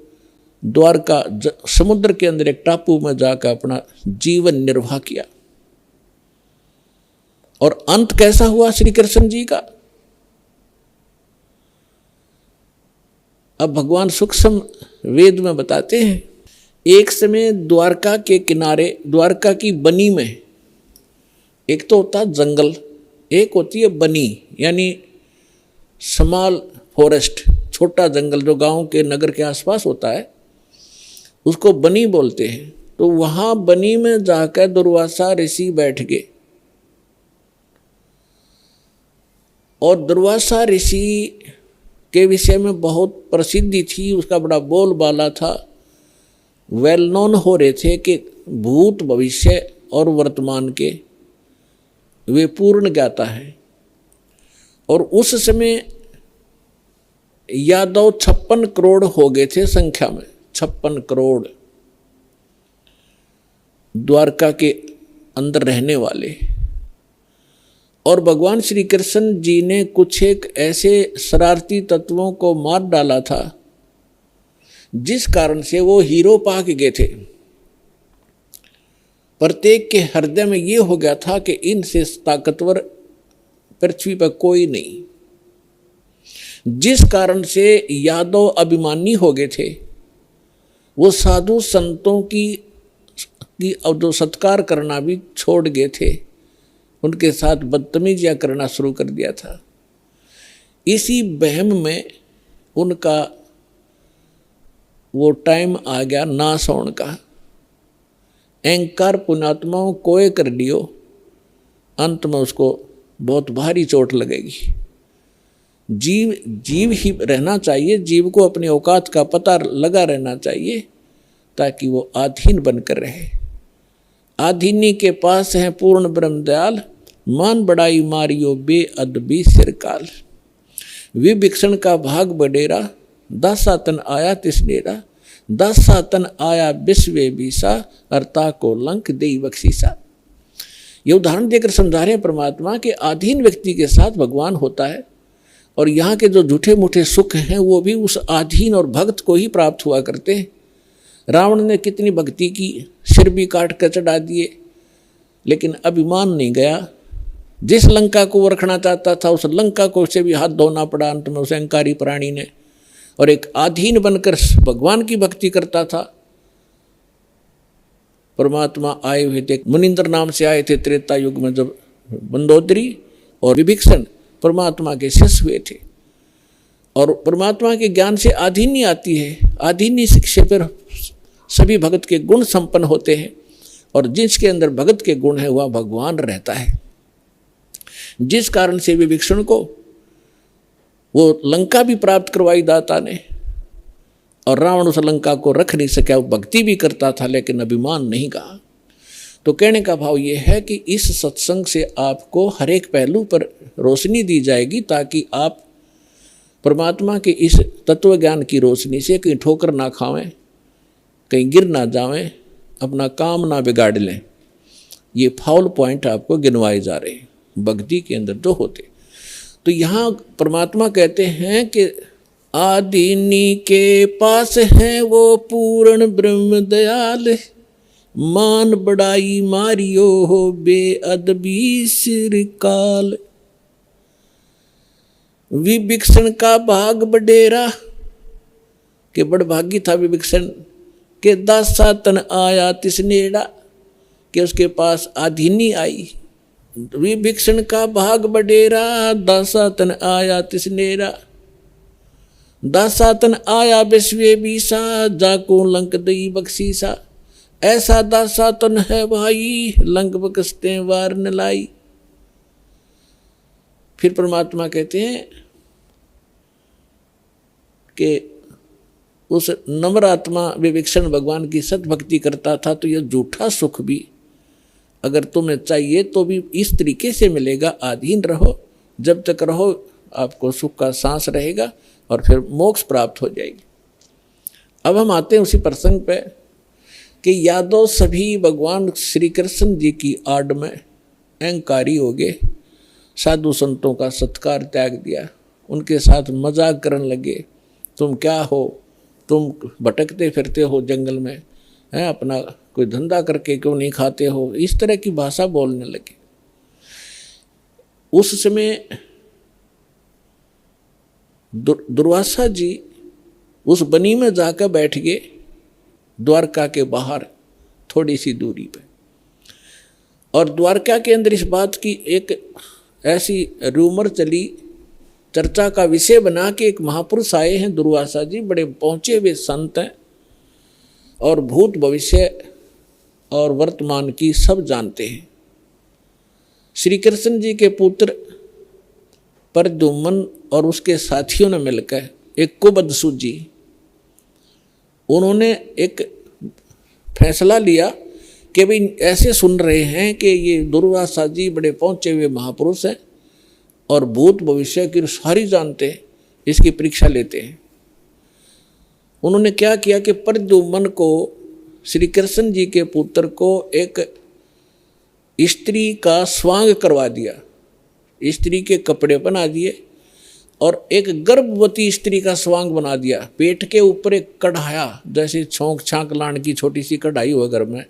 द्वारका समुद्र के अंदर एक टापू में जाकर अपना जीवन निर्वाह किया। और अंत कैसा हुआ श्री कृष्ण जी का? अब भगवान सूक्ष्म वेद में बताते हैं, एक समय द्वारका के किनारे, द्वारका की बनी में, एक तो होता जंगल, एक होती है बनी, यानी स्मॉल फॉरेस्ट, छोटा जंगल जो गांव के नगर के आसपास होता है, उसको बनी बोलते हैं। तो वहां बनी में जाकर दुर्वासा ऋषि बैठ गए और दुर्वासा ऋषि के विषय में बहुत प्रसिद्धि थी, उसका बड़ा बोलबाला था, वेल नोन हो रहे थे कि भूत भविष्य और वर्तमान के वे पूर्ण ज्ञाता है। और उस समय यादव 56 करोड़ हो गए थे संख्या में, 56 करोड़ द्वारका के अंदर रहने वाले। और भगवान श्री कृष्ण जी ने कुछ एक ऐसे शरारती तत्वों को मार डाला था जिस कारण से वो हीरो पाक गए थे। प्रत्येक के हृदय में ये हो गया था कि इनसे ताकतवर पृथ्वी पर कोई नहीं, जिस कारण से यादव अभिमानी हो गए थे। वो साधु संतों की जो सत्कार करना भी छोड़ गए थे, उनके साथ बदतमीजियां करना शुरू कर दिया था। इसी बहम में उनका वो टाइम आ गया नाश होने का। अहंकार पुण्यात्माओं कोय कर लियो, अंत में उसको बहुत भारी चोट लगेगी। जीव ही रहना चाहिए, जीव को अपनी औकात का पता लगा रहना चाहिए ताकि वो आधीन बनकर रहे। आधीनी के पास है पूर्ण ब्रह्म दयाल, मान बड़ाई मारियो बेअदबी सिरकाल। विभीषण का भाग बडेरा, दासा तन आया तिसनेरा, दासा तन आया विश्वे बीसा, अर्ता को लंक देई बख्शीसा। ये उदाहरण देकर समझा रहे हैं परमात्मा के अधीन व्यक्ति के साथ भगवान होता है, और यहाँ के जो झूठे मूठे सुख हैं वो भी उस अधीन और भक्त को ही प्राप्त हुआ करते हैं। रावण ने कितनी भक्ति की, सिर भी काट कर चढ़ा दिए, लेकिन अभिमान नहीं गया। जिस लंका को वो रखना चाहता था उस लंका को से भी हाथ धोना पड़ा अंत में उस अहंकारी प्राणी ने, और एक अधीन बनकर भगवान की भक्ति करता था। परमात्मा आए हुए थे, मुनिंद्र नाम से आए थे त्रेता युग में, जब मंदोदरी और विभीषण परमात्मा के शिष्य हुए थे। और परमात्मा के ज्ञान से आधीनी आती है, आधीनी शिक्षा पर सभी भगत के गुण संपन्न होते हैं, और जिसके अंदर भगत के गुण है वह भगवान रहता है। जिस कारण से विभीषण को वो लंका भी प्राप्त करवाई दाता ने, और रावण उस लंका को रख नहीं सका। वो भक्ति भी करता था लेकिन अभिमान नहीं कहा। तो कहने का भाव ये है कि इस सत्संग से आपको हर एक पहलू पर रोशनी दी जाएगी ताकि आप परमात्मा के इस तत्व ज्ञान की रोशनी से कहीं ठोकर ना खावें, कहीं गिर ना जावें, अपना काम ना बिगाड़ लें। ये फाउल पॉइंट आपको गिनवाए जा रहे हैं भक्ति के अंदर जो होते। तो यहाँ परमात्मा कहते हैं कि आदीनी के पास है वो पूर्ण ब्रह्म दयाल, मान बड़ाई मारियो हो बेअदबी सिरकाल। विभीषण का भाग बडेरा, के बड़भागी था विभीषण, के दासा तन आया तिसनेड़ा, कि उसके पास आधीनी आई। विभीषण का भाग बडेरा, दासा तन आया तिसनेरा, दासा तन आया विश्वे बीसा, जाको लंक दई बख्शीसा। ऐसा दासा तन है भाई, लंक बख्शते वार न लाई। फिर परमात्मा कहते हैं कि उस नम्र आत्मा विभीषण भगवान की सतभक्ति करता था, तो यह झूठा सुख भी अगर तुम्हें चाहिए तो भी इस तरीके से मिलेगा। अधीन रहो, जब तक रहो आपको सुख का सांस रहेगा और फिर मोक्ष प्राप्त हो जाएगी। अब हम आते हैं उसी प्रसंग पे कि यादव सभी भगवान श्री कृष्ण जी की आड़ में अहंकारी हो गए, साधु संतों का सत्कार त्याग दिया, उनके साथ मजाक करने लगे। तुम क्या हो, तुम भटकते फिरते हो जंगल में, हैं, अपना कोई धंधा करके क्यों नहीं खाते हो, इस तरह की भाषा बोलने लगे। उस समय दुर्वासा जी उस बनी में जाकर बैठ गए, द्वारका के बाहर थोड़ी सी दूरी पे। और द्वारका के अंदर इस बात की एक ऐसी रूमर चली, चर्चा का विषय बना कि एक महापुरुष आए हैं दुर्वासा जी, बड़े पहुंचे हुए संत हैं और भूत भविष्य और वर्तमान की सब जानते हैं। श्री कृष्ण जी के पुत्र प्रद्युम्न और उसके साथियों ने मिलकर एक कुबद सूझी, उन्होंने एक फैसला लिया कि भाई ऐसे सुन रहे हैं कि ये दुर्वासा जी बड़े पहुंचे हुए महापुरुष हैं और भूत भविष्य की सारी जानते हैं, इसकी परीक्षा लेते हैं। उन्होंने क्या किया कि प्रद्युम्न को, श्री कृष्ण जी के पुत्र को, एक स्त्री का स्वांग करवा दिया, स्त्री के कपड़े बना दिए और एक गर्भवती स्त्री का स्वांग बना दिया। पेट के ऊपर एक कढ़ाया, जैसे छोंक छांक लाने की छोटी सी कढ़ाई हुआ घर में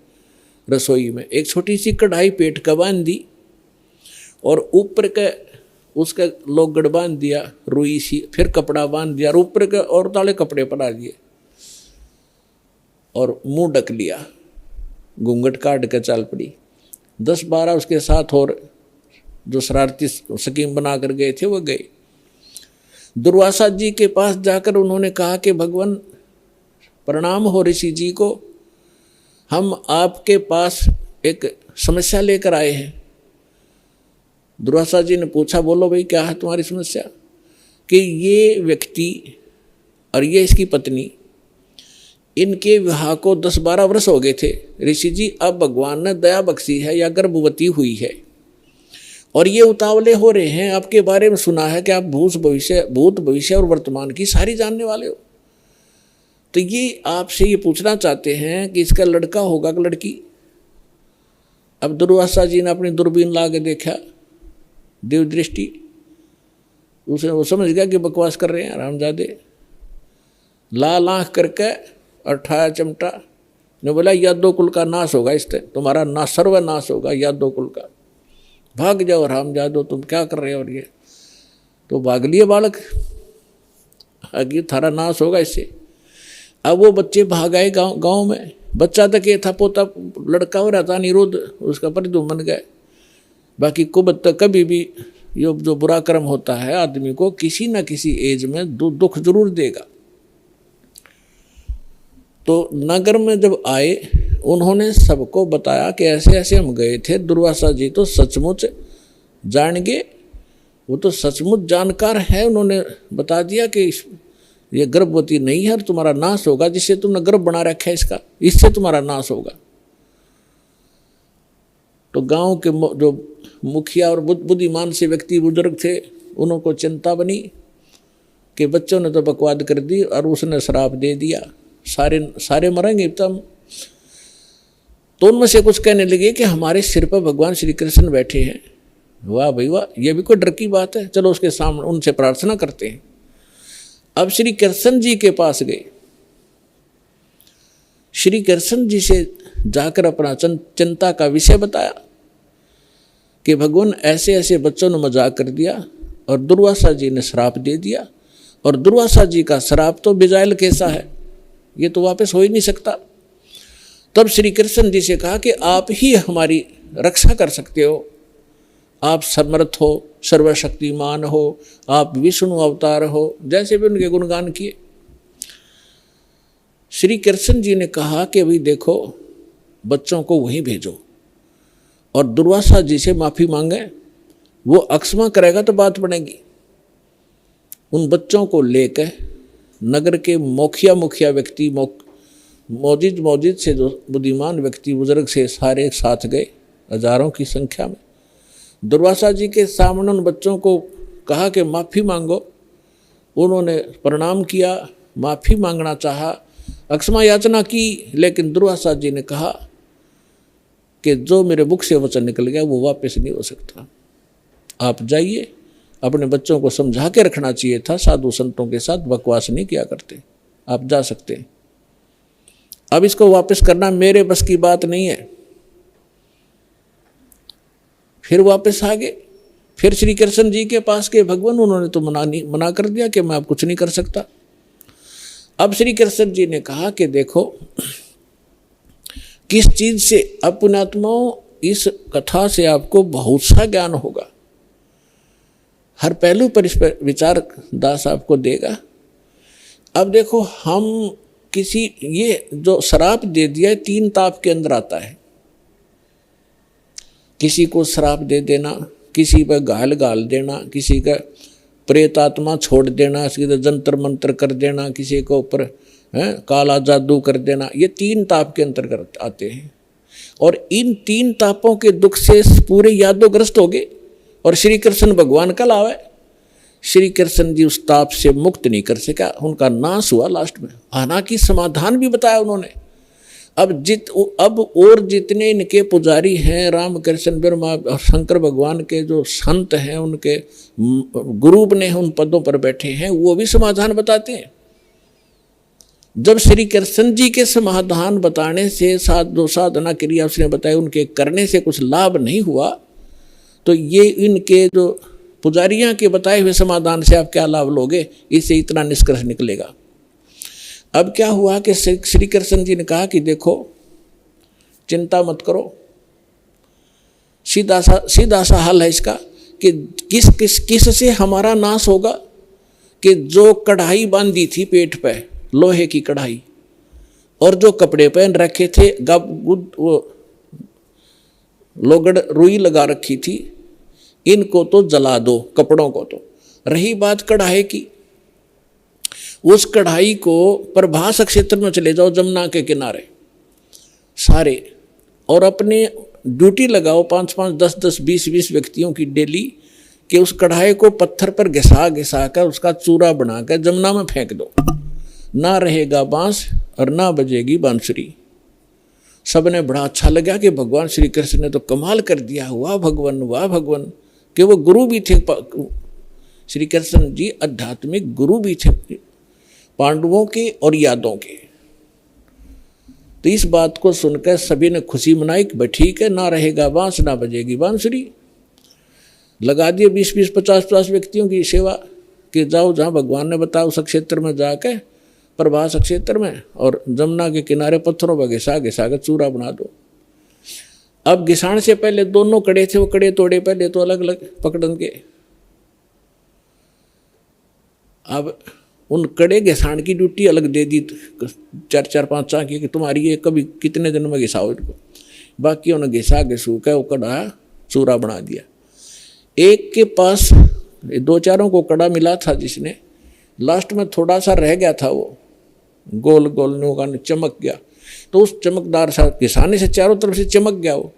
रसोई में, एक छोटी सी कढ़ाई पेट का बांध दी और ऊपर के उसका लोगड़ बांध दिया रुई सी, फिर कपड़ा बांध दिया और ऊपर के और ताले कपड़े पड़ा दिए और मुंह ढक लिया, घूंघट काट के चल पड़ी। 10-12 उसके साथ और जो शरारती स्कीम बना कर गए थे वो गए। दुर्वासा जी के पास जाकर उन्होंने कहा कि भगवान प्रणाम हो ऋषि जी को, हम आपके पास एक समस्या लेकर आए हैं। दुर्वासा जी ने पूछा, बोलो भाई क्या है तुम्हारी समस्या? कि ये व्यक्ति और ये इसकी पत्नी, इनके विवाह को 10-12 वर्ष हो गए थे ऋषि जी, अब भगवान ने दया बख्शी है या गर्भवती हुई है और ये उतावले हो रहे हैं। आपके बारे में सुना है कि आप भूत भविष्य और वर्तमान की सारी जानने वाले हो, तो ये आपसे ये पूछना चाहते हैं कि इसका लड़का होगा कि लड़की? अब दुर्वासा जी ने अपनी दूरबीन ला के देखा, देव दृष्टि, उसे वो समझ गया कि बकवास कर रहे हैं रामजादे। लाल आँख करके और ठाया चिमटा ने बोला, यादव कुल का नाश होगा, इससे तुम्हारा ना सर्वनाश होगा यादव कुल का, भाग जाओ रामजादो, तुम क्या कर रहे हो? और ये तो भाग लिए बालक, आगे थारा नाश होगा इससे। अब वो बच्चे भाग आए गाँव में, बच्चा तक ये था, पोता लड़का हो रहा था निरुद्ध, उसका प्रद्युम्न बन गए। बाकी कुबद तक कभी भी ये जो बुरा कर्म होता है आदमी को किसी न किसी एज में दुख जरूर देगा। तो नगर में जब आए उन्होंने सबको बताया कि ऐसे ऐसे हम गए थे। दुर्वासा जी तो सचमुच जान गए, वो तो सचमुच जानकार है। उन्होंने बता दिया कि ये गर्भवती नहीं है और तुम्हारा नाश होगा, जिससे तुमने गर्भ बना रखा है इसका, इससे तुम्हारा नाश होगा। तो गांव के जो मुखिया और बुद्धिमान से व्यक्ति बुजुर्ग थे, उनको चिंता बनी कि बच्चों ने तो बकवाद कर दी और उसने श्राप दे दिया, सारे मरेंगे तब। तो उनमें से कुछ कहने लगे कि हमारे सिर पर भगवान श्री कृष्ण बैठे हैं। वाह भाई वाह, ये भी कोई डर की बात है, चलो उसके सामने उनसे प्रार्थना करते हैं। अब श्री कृष्ण जी के पास गए, श्री कृष्ण जी से जाकर अपना चिंता का विषय बताया कि भगवान ऐसे ऐसे बच्चों ने मजाक कर दिया और दुर्वासा जी ने श्राप दे दिया, और दुर्वासा जी का श्राप तो बेजाइल कैसा है, ये तो वापस हो ही नहीं सकता। तब श्री कृष्ण जी से कहा कि आप ही हमारी रक्षा कर सकते हो, आप समर्थ हो, सर्वशक्तिमान हो, आप विष्णु अवतार हो, जैसे भी उनके गुणगान किए। श्री कृष्ण जी ने कहा कि भाई देखो, बच्चों को वहीं भेजो और दुर्वासा जी से माफ़ी मांगे, वो अक्षमा करेगा तो बात बनेगी। उन बच्चों को लेकर नगर के मुखिया व्यक्ति, मौजिद से जो बुद्धिमान व्यक्ति बुजुर्ग से सारे साथ गए, हजारों की संख्या में। दुर्वासा जी के सामने उन बच्चों को कहा कि माफ़ी मांगो। उन्होंने प्रणाम किया, माफ़ी मांगना चाहा अक्षमा याचना की, लेकिन दुर्वासा जी ने कहा कि जो मेरे मुख से वचन निकल गया वो वापस नहीं हो सकता। आप जाइए, अपने बच्चों को समझा के रखना चाहिए था, साधु संतों के साथ बकवास नहीं किया करते, आप जा सकते हैं। अब इसको वापस करना मेरे बस की बात नहीं है। फिर वापस आ गए, फिर श्री कृष्ण जी के पास के भगवान, उन्होंने तो मना कर दिया कि मैं अब कुछ नहीं कर सकता। अब श्री कृष्ण जी ने कहा कि देखो किस चीज से, अब पुण्यात्माओं इस कथा से आपको बहुत सा ज्ञान होगा, हर पहलू पर इस पर विचार दास आपको देगा। अब देखो हम किसी, ये जो श्राप दे दिया है 3 ताप के अंदर आता है। किसी को श्राप दे देना, किसी पर गाल देना, किसी का प्रेत आत्मा छोड़ देना, किसी का जंतर मंत्र कर देना, किसी के ऊपर काला जादू कर देना, ये 3 ताप के अंतर्गत आते हैं। और इन 3 तापों के दुख से पूरे यादोग्रस्त हो गए। और श्री कृष्ण भगवान कल आवे, श्री कृष्ण जी उस ताप से मुक्त नहीं कर सका, उनका नाश हुआ लास्ट में। हालांकि समाधान भी बताया उन्होंने। अब और जितने इनके पुजारी हैं, राम कृष्ण ब्रह्मा और शंकर भगवान के जो संत हैं, उनके गुरु ने उन पदों पर बैठे हैं, वो भी समाधान बताते हैं। जब श्री कृष्ण जी के समाधान बताने से जो साधना क्रिया उसने बताई उनके करने से कुछ लाभ नहीं हुआ, तो ये इनके जो पुजारियां के बताए हुए समाधान से आप क्या लाभ लोगे, इससे इतना निष्कर्ष निकलेगा। अब क्या हुआ कि श्री कृष्ण जी ने कहा कि देखो चिंता मत करो, सीधा सा हल है इसका कि किस से हमारा नाश होगा, कि जो कढ़ाई बांधी थी पेट पे, लोहे की कढ़ाई, और जो कपड़े पहन रखे थे, वो लोगड़ रुई लगा रखी थी, इनको तो जला दो, कपड़ों को तो। रही बात कढ़ाई की, उस कढ़ाई को प्रभास क्षेत्र में चले जाओ, जमुना के किनारे सारे, और अपने ड्यूटी लगाओ 5-5, 10-10, 20-20 व्यक्तियों की डेली, कि उस कढ़ाई को पत्थर पर घिसा कर उसका चूरा बनाकर जमुना में फेंक दो। ना रहेगा बांस और ना बजेगी बांसुरी। सबने बड़ा अच्छा लगा कि भगवान श्री कृष्ण ने तो कमाल कर दिया, वाह भगवान, वाह भगवान, कि वो गुरु भी थे। श्री कृष्ण जी आध्यात्मिक गुरु भी थे पांडवों के और यादों के। तो इस बात को सुनकर सभी ने खुशी मनाई कि ठीक है, ना रहेगा बांस ना बजेगी बांसुरी। लगा दिए 20-20, 50-50 व्यक्तियों की सेवा, कि जाओ जहाँ भगवान ने बताया उस क्षेत्र में जाके, प्रभास क्षेत्र में, और जमुना के किनारे पत्थरों पर घिसा कर चूरा बना दो। अब घिसाने से पहले दोनों कड़े थे, वो कड़े तोड़े पहले तो अलग अलग पकड़न के। अब उन कड़े घिसाण की ड्यूटी अलग दे दी 4-4, 5 की, कि तुम्हारी ये कभी कितने दिन में घिसाओ इनको। बाकी उन्हें घिसा घिसू के वो कड़ा चूरा बना दिया। एक के पास 2-4 को कड़ा मिला था, जिसने लास्ट में थोड़ा सा रह गया था, वो गोल गोल नौका चमक गया, तो उस चमकदार सा घिसाने से चारों तरफ से चमक गया वो।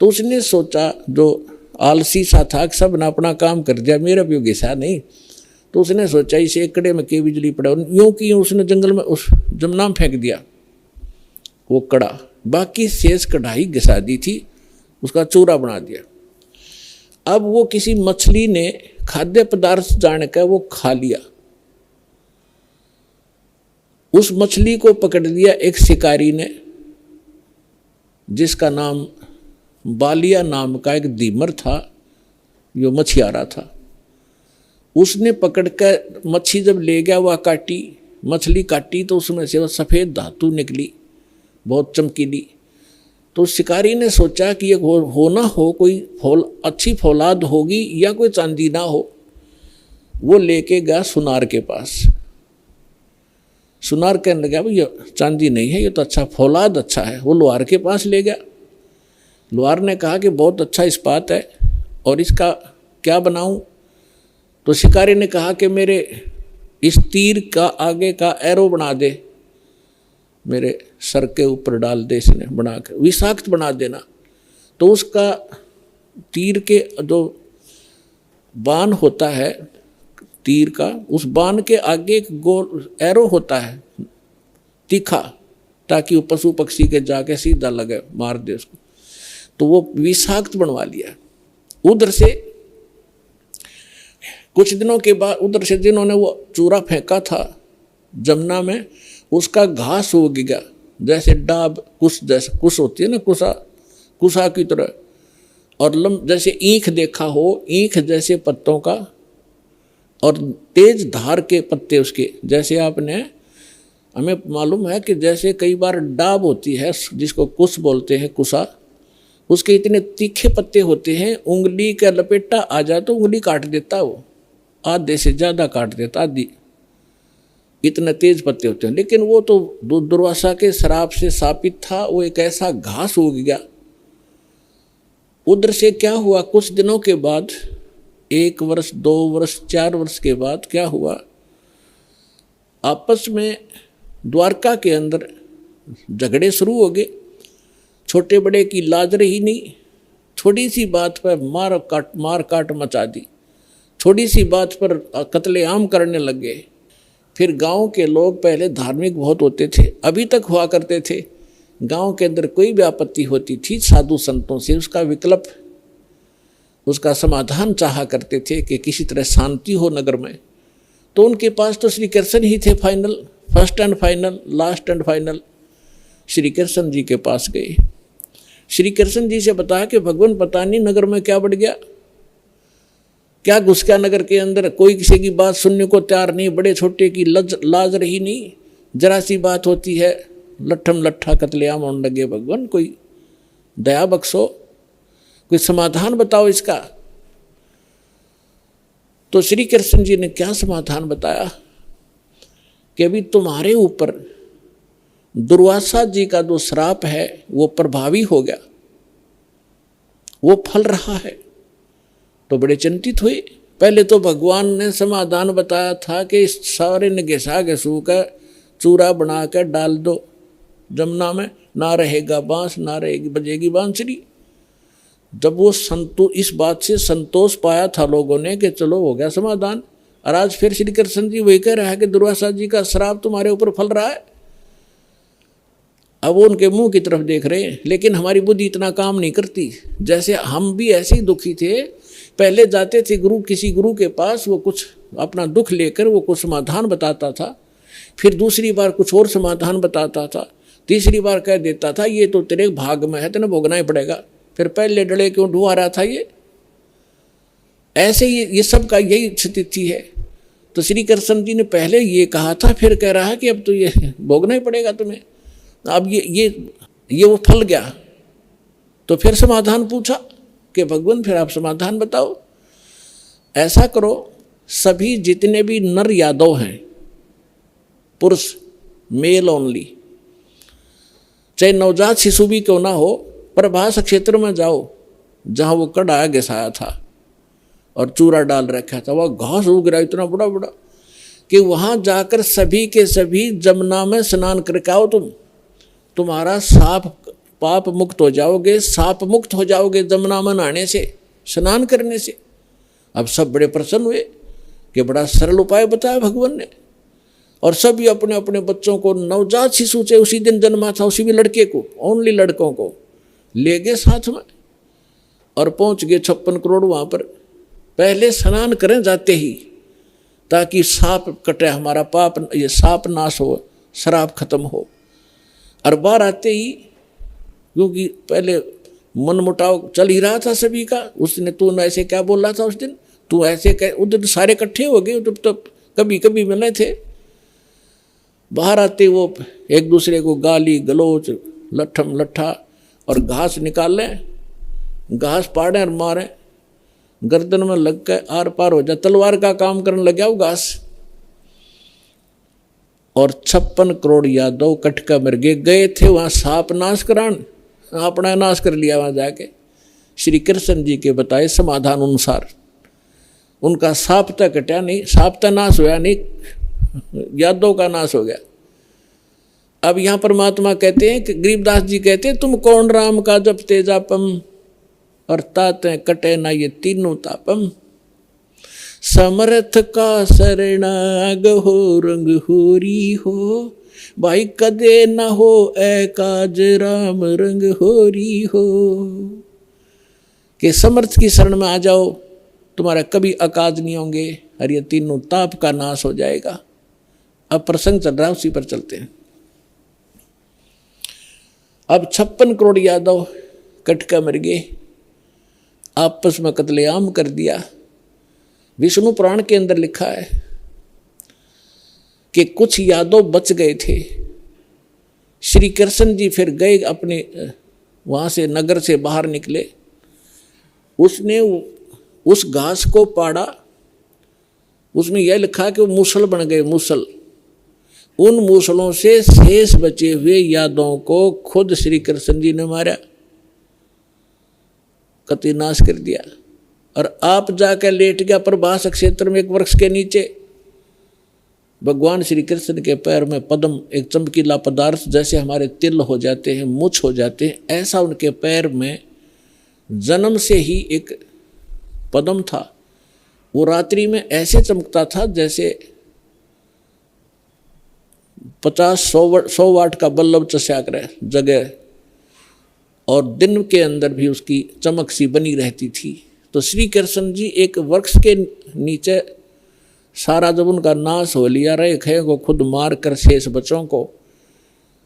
तो उसने सोचा, जो आलसी सा था, सब ने अपना काम कर दिया, मेरा भी घिसा नहीं, तो उसने सोचा इसे एक कड़े में के बिजली पड़ा, यूं की उसने जंगल में उस जमुना में फेंक दिया वो कड़ा। बाकी शेष कढ़ाई घिसा दी थी, उसका चूरा बना दिया। अब वो किसी मछली ने खाद्य पदार्थ जानकर वो खा लिया, उस मछली को पकड़ लिया एक शिकारी ने, जिसका नाम बालिया नाम का एक दीमर था, जो मछियारा था। उसने पकड़कर मच्छी जब ले गया, वह मछली काटी तो उसमें से वह सफ़ेद धातु निकली, बहुत चमकीली। तो शिकारी ने सोचा कि ये हो ना हो कोई अच्छी फौलाद होगी या कोई चांदी ना हो। वो लेके गया सुनार के पास। सुनार कहने लगा भाई ये चांदी नहीं है, ये तो अच्छा फौलाद अच्छा है। वो लोहार के पास ले गया। लोहार ने कहा कि बहुत अच्छा इस्पात है और इसका क्या बनाऊं? तो शिकारी ने कहा कि मेरे इस तीर का आगे का एरो बना दे, मेरे सर के ऊपर डाल दे, इसने बना के विषाक्त बना देना। तो उसका तीर के जो बाण होता है तीर का, उस बाण के आगे एक गोल एरो होता है, तीखा, ताकि वो पशु पक्षी के जाके सीधा लगे, मार दे उसको। तो वो विषाक्त बनवा लिया। उधर से कुछ दिनों के बाद उधर से जिन्होंने वो चूरा फेंका था जमुना में, उसका घास उग गया, जैसे डाब कुश, जैसे कुश होती है ना, कुशा की तरह, और जैसे ईख देखा हो, ईख जैसे पत्तों का, और तेज धार के पत्ते उसके, जैसे आपने, हमें मालूम है कि जैसे कई बार डाब होती है जिसको कुश बोलते हैं, कुशा, उसके इतने तीखे पत्ते होते हैं, उंगली का लपेटा आ जाए तो उंगली काट देता, वो आधे से ज़्यादा काट देता, आधी, इतने तेज पत्ते होते हैं। लेकिन वो तो दुर्वासा के श्राप से शापित था, वो एक ऐसा घास उग गया। उधर से क्या हुआ, कुछ दिनों के बाद, 1 वर्ष 2 वर्ष 4 वर्ष के बाद क्या हुआ, आपस में द्वारका के अंदर झगड़े शुरू हो गए। छोटे बड़े की लाज रही नहीं, थोड़ी सी बात पर मार काट मचा दी, थोड़ी सी बात पर कत्लेआम करने लग गए। फिर गांव के लोग पहले धार्मिक बहुत होते थे, अभी तक हुआ करते थे, गांव के अंदर कोई भी आपत्ति होती थी साधु संतों से उसका विकल्प, उसका समाधान चाहा करते थे कि किसी तरह शांति हो नगर में। तो उनके पास तो श्री कृष्ण ही थे final, first and final, last and final. Shri Krishna ji के पास गए, श्री कृष्ण जी से बताया कि भगवान पता नहीं नगर में क्या बढ़ गया, क्या घुस गया नगर के अंदर, कोई किसी की बात सुनने को तैयार नहीं, बड़े छोटे की लाज रही नहीं, जरा सी बात होती है लट्ठम लट्ठा कत्लेआम होने लगे। भगवान कोई दया बख्शो, कोई समाधान बताओ इसका। तो श्री कृष्ण जी ने क्या समाधान बताया कि अभी तुम्हारे ऊपर दुर्वासा जी का जो श्राप है वो प्रभावी हो गया, वो फल रहा है। तो बड़े चिंतित हुए। पहले तो भगवान ने समाधान बताया था कि सारे ने घिसा घिसू कर चूरा बना कर डाल दो जमुना में, ना रहेगा बांस, ना रहेगी बजेगी बांसुरी। जब वो इस बात से संतोष पाया था लोगों ने कि चलो हो गया समाधान, और आज फिर श्री कृष्ण जी वही कह रहा है कि दुर्वासा जी का श्राप तुम्हारे ऊपर फल रहा है। अब वो उनके मुंह की तरफ देख रहे हैं, लेकिन हमारी बुद्धि इतना काम नहीं करती। जैसे हम भी ऐसे ही दुखी थे, पहले जाते थे किसी गुरु के पास, वो कुछ अपना दुख लेकर वो कुछ समाधान बताता था, फिर दूसरी बार कुछ और समाधान बताता था, तीसरी बार कह देता था ये तो तेरे भाग में है, तेने भोगना ही पड़ेगा। फिर पहले डले क्यों ढुआ रहा था ये। ऐसे ही ये सब का यही स्थिति है। तो श्री कृष्ण जी ने पहले ये कहा था, फिर कह रहा है कि अब तो ये भोगना ही पड़ेगा तुम्हें। अब ये वो फल गया। तो फिर समाधान पूछा कि भगवान फिर आप समाधान बताओ। ऐसा करो, सभी जितने भी नर यादव हैं, पुरुष, मेल ओनली, चाहे नवजात शिशु भी क्यों ना हो, प्रभास क्षेत्र में जाओ जहाँ वो कड़ा घिसाया था और चूरा डाल रखा था, वह घास उग रहा इतना बड़ा बड़ा कि वहाँ जाकर सभी के सभी जमुना में स्नान करके आओ। तुम्हारा पाप मुक्त हो जाओगे, साप मुक्त हो जाओगे जमुना में नहाने से, स्नान करने से। अब सब बड़े प्रसन्न हुए कि बड़ा सरल उपाय बताया भगवान ने। और सभी अपने अपने बच्चों को, नवजात शिशु से उसी दिन जन्मा था उसी भी लड़के को, ओनली लड़कों को ले गए साथ में और पहुंच गए 56 करोड़ वहाँ पर। पहले स्नान करें जाते ही, ताकि साप कटे, हमारा पाप, ये साप नाश हो, शराब खत्म हो। और बाहर आते ही, क्योंकि पहले मनमुटाव चल ही रहा था सभी का, उसने तू ऐसे क्या बोल रहा था उस दिन, तू ऐसे कह, उधर सारे इकट्ठे हो गए, तो कभी कभी मिले थे। बाहर आते वो एक दूसरे को गाली गलोच, लट्ठम लट्ठा, और घास निकाल लें, घास पाड़े और मारें, गर्दन में लग के आर पार हो जाए, तलवार का काम करने लग गया वो घास। और 56 करोड़ यादव कटका मर गए थे वहाँ साप नाश करान, अपना नाश कर लिया वहाँ जाके। श्री कृष्ण जी के बताए समाधान अनुसार उनका साप तक कटा नहीं, साप तक नाश हुआ नहीं, यादव का नाश हो गया। अब यहाँ परमात्मा कहते हैं कि गरीबदास जी कहते हैं, तुम कौन राम का जब तेजापम और ताते कटे ना ये तीनों तापम। समर्थ का शरणाग हो रंग होरी हो, भाई कदे न हो ए काज राम रंग होरी हो। कि समर्थ की शरण में आ जाओ, तुम्हारा कभी अकाज नहीं होंगे और ये तीनों ताप का नाश हो जाएगा। अब प्रसंग चल रहा है, उसी पर चलते हैं। अब 56 करोड़ यादव कटका मर गए, आपस में कत्लेआम कर दिया। विष्णु पुराण के अंदर लिखा है कि कुछ यादव बच गए थे। श्री कृष्ण जी फिर गए अपने वहां से, नगर से बाहर निकले। उसने उस घास को पाड़ा, उसमें यह लिखा कि वो मूसल बन गए, मूसल। उन मूसलों से शेष बचे हुए यादवों को खुद श्री कृष्ण जी ने मारा, कति नाश कर दिया। और आप जाकर लेट गया प्रभास क्षेत्र में एक वृक्ष के नीचे। भगवान श्री कृष्ण के पैर में पद्म, एक चमकीला पदार्थ, जैसे हमारे तिल हो जाते हैं, मुछ हो जाते हैं, ऐसा उनके पैर में जन्म से ही एक पद्म था। वो रात्रि में ऐसे चमकता था जैसे 50-100 वाट का बल्लभ चस्या करे जगह, और दिन के अंदर भी उसकी चमक सी बनी रहती थी। तो श्री कृष्ण जी एक वृक्ष के नीचे, सारा जब उनका नाश हो लिया, रेखे को खुद मार कर शेष बच्चों को,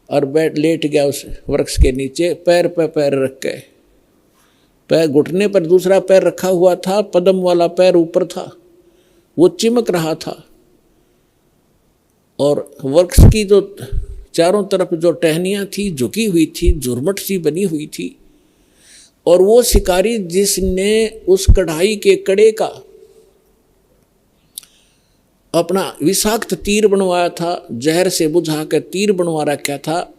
और बैठ लेट गया उस वृक्ष के नीचे, पैर पे पैर रख के। पैर घुटने पर दूसरा पैर रखा हुआ था, पद्म वाला पैर ऊपर था, वो चिमक रहा था। और वृक्ष की जो चारों तरफ जो टहनियाँ थी झुकी हुई थी, झुरमट सी बनी हुई थी। और वो शिकारी जिसने उस कढ़ाई के कड़े का अपना विषाक्त तीर बनवाया था, जहर से बुझा कर तीर बनवा रखा था,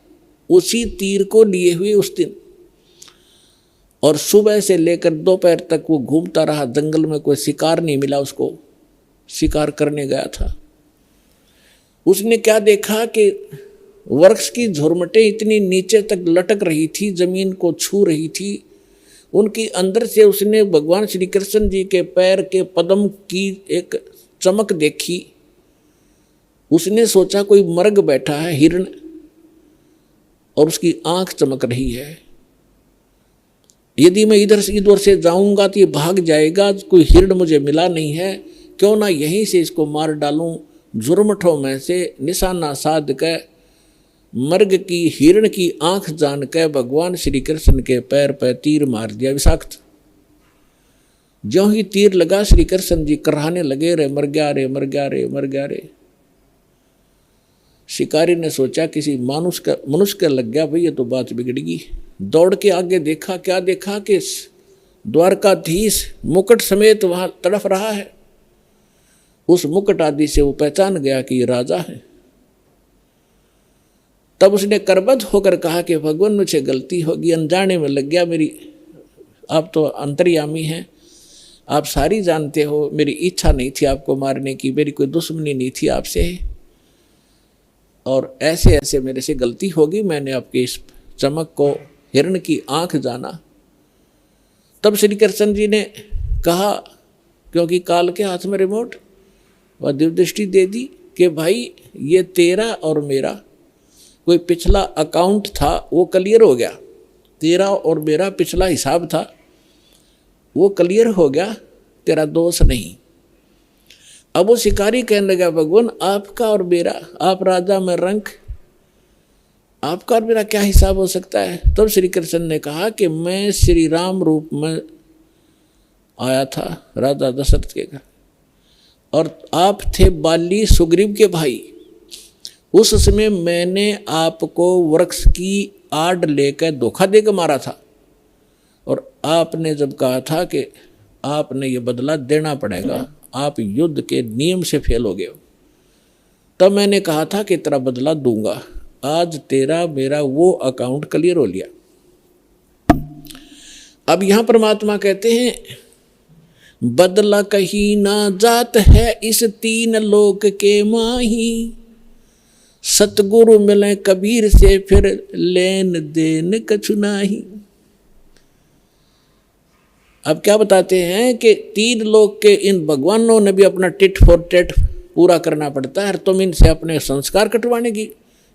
उसी तीर को लिए हुए उस दिन, और सुबह से लेकर दोपहर तक वो घूमता रहा जंगल में। कोई शिकार नहीं मिला उसको, शिकार करने गया था। उसने क्या देखा कि वृक्ष की झुरमटें इतनी नीचे तक लटक रही थी, जमीन को छू रही थी। उनकी अंदर से उसने भगवान श्री कृष्ण जी के पैर के पद्म की एक चमक देखी। उसने सोचा कोई मर्ग बैठा है, हिरण, और उसकी आंख चमक रही है। यदि मैं इधर से इधर से जाऊंगा तो ये भाग जाएगा, कोई हिरण मुझे मिला नहीं है, क्यों ना यहीं से इसको मार डालूं। झुरमठों में से निशाना साध कर मर्ग की हिरण की आंख जान कर भगवान श्री कृष्ण के पैर पर तीर मार दिया विषाक्त। ज्यों ही तीर लगा, श्री कृष्ण जी कराहने लगे, रे मर गया रे, मर गया रे, मर गया रे। शिकारी ने सोचा किसी मनुष्य का लग गया, भाई ये तो बात बिगड़गी। दौड़ के आगे देखा, क्या देखा कि द्वारकाधीश मुकुट समेत वहां तड़फ रहा है। उस मुकुट आदि से वो पहचान गया कि ये राजा है। तब उसने करबद्ध होकर कहा कि भगवान मुझे गलती होगी, अनजाने में लग गया मेरी, आप तो अंतर्यामी हैं, आप सारी जानते हो, मेरी इच्छा नहीं थी आपको मारने की, मेरी कोई दुश्मनी नहीं थी आपसे, और ऐसे ऐसे मेरे से गलती होगी, मैंने आपके इस चमक को हिरण की आंख जाना। तब श्री कृष्ण जी ने कहा, क्योंकि काल के हाथ में रिमोट, वह दिव्य दृष्टि दे दी कि भाई ये तेरा और मेरा कोई पिछला अकाउंट था, वो क्लियर हो गया। तेरा और मेरा पिछला हिसाब था, वो क्लियर हो गया, तेरा दोष नहीं। अब वो शिकारी कहने लगा, भगवान आपका और मेरा, आप राजा में रंक, आपका और मेरा क्या हिसाब हो सकता है। तब श्री कृष्ण ने कहा कि मैं श्री राम रूप में आया था राजा दशरथ के घर, और आप थे बाली सुग्रीव के भाई। उस समय मैंने आपको वृक्ष की आड़ लेकर धोखा देकर मारा था, और आपने जब कहा था कि आपने ये बदला देना पड़ेगा, आप युद्ध के नियम से फेल हो गए हो, तब मैंने कहा था कि तेरा बदला दूंगा। आज तेरा मेरा वो अकाउंट क्लियर हो लिया। अब यहां परमात्मा कहते हैं, बदला कहीं ना जात है इस तीन लोक के माही, सतगुरु मिले कबीर से फिर लेन देन कछु नाही। अब क्या बताते हैं कि 3 लोग के इन भगवानों ने भी अपना टिट फॉर टेट पूरा करना पड़ता है। तुम इनसे अपने संस्कार कटवाने की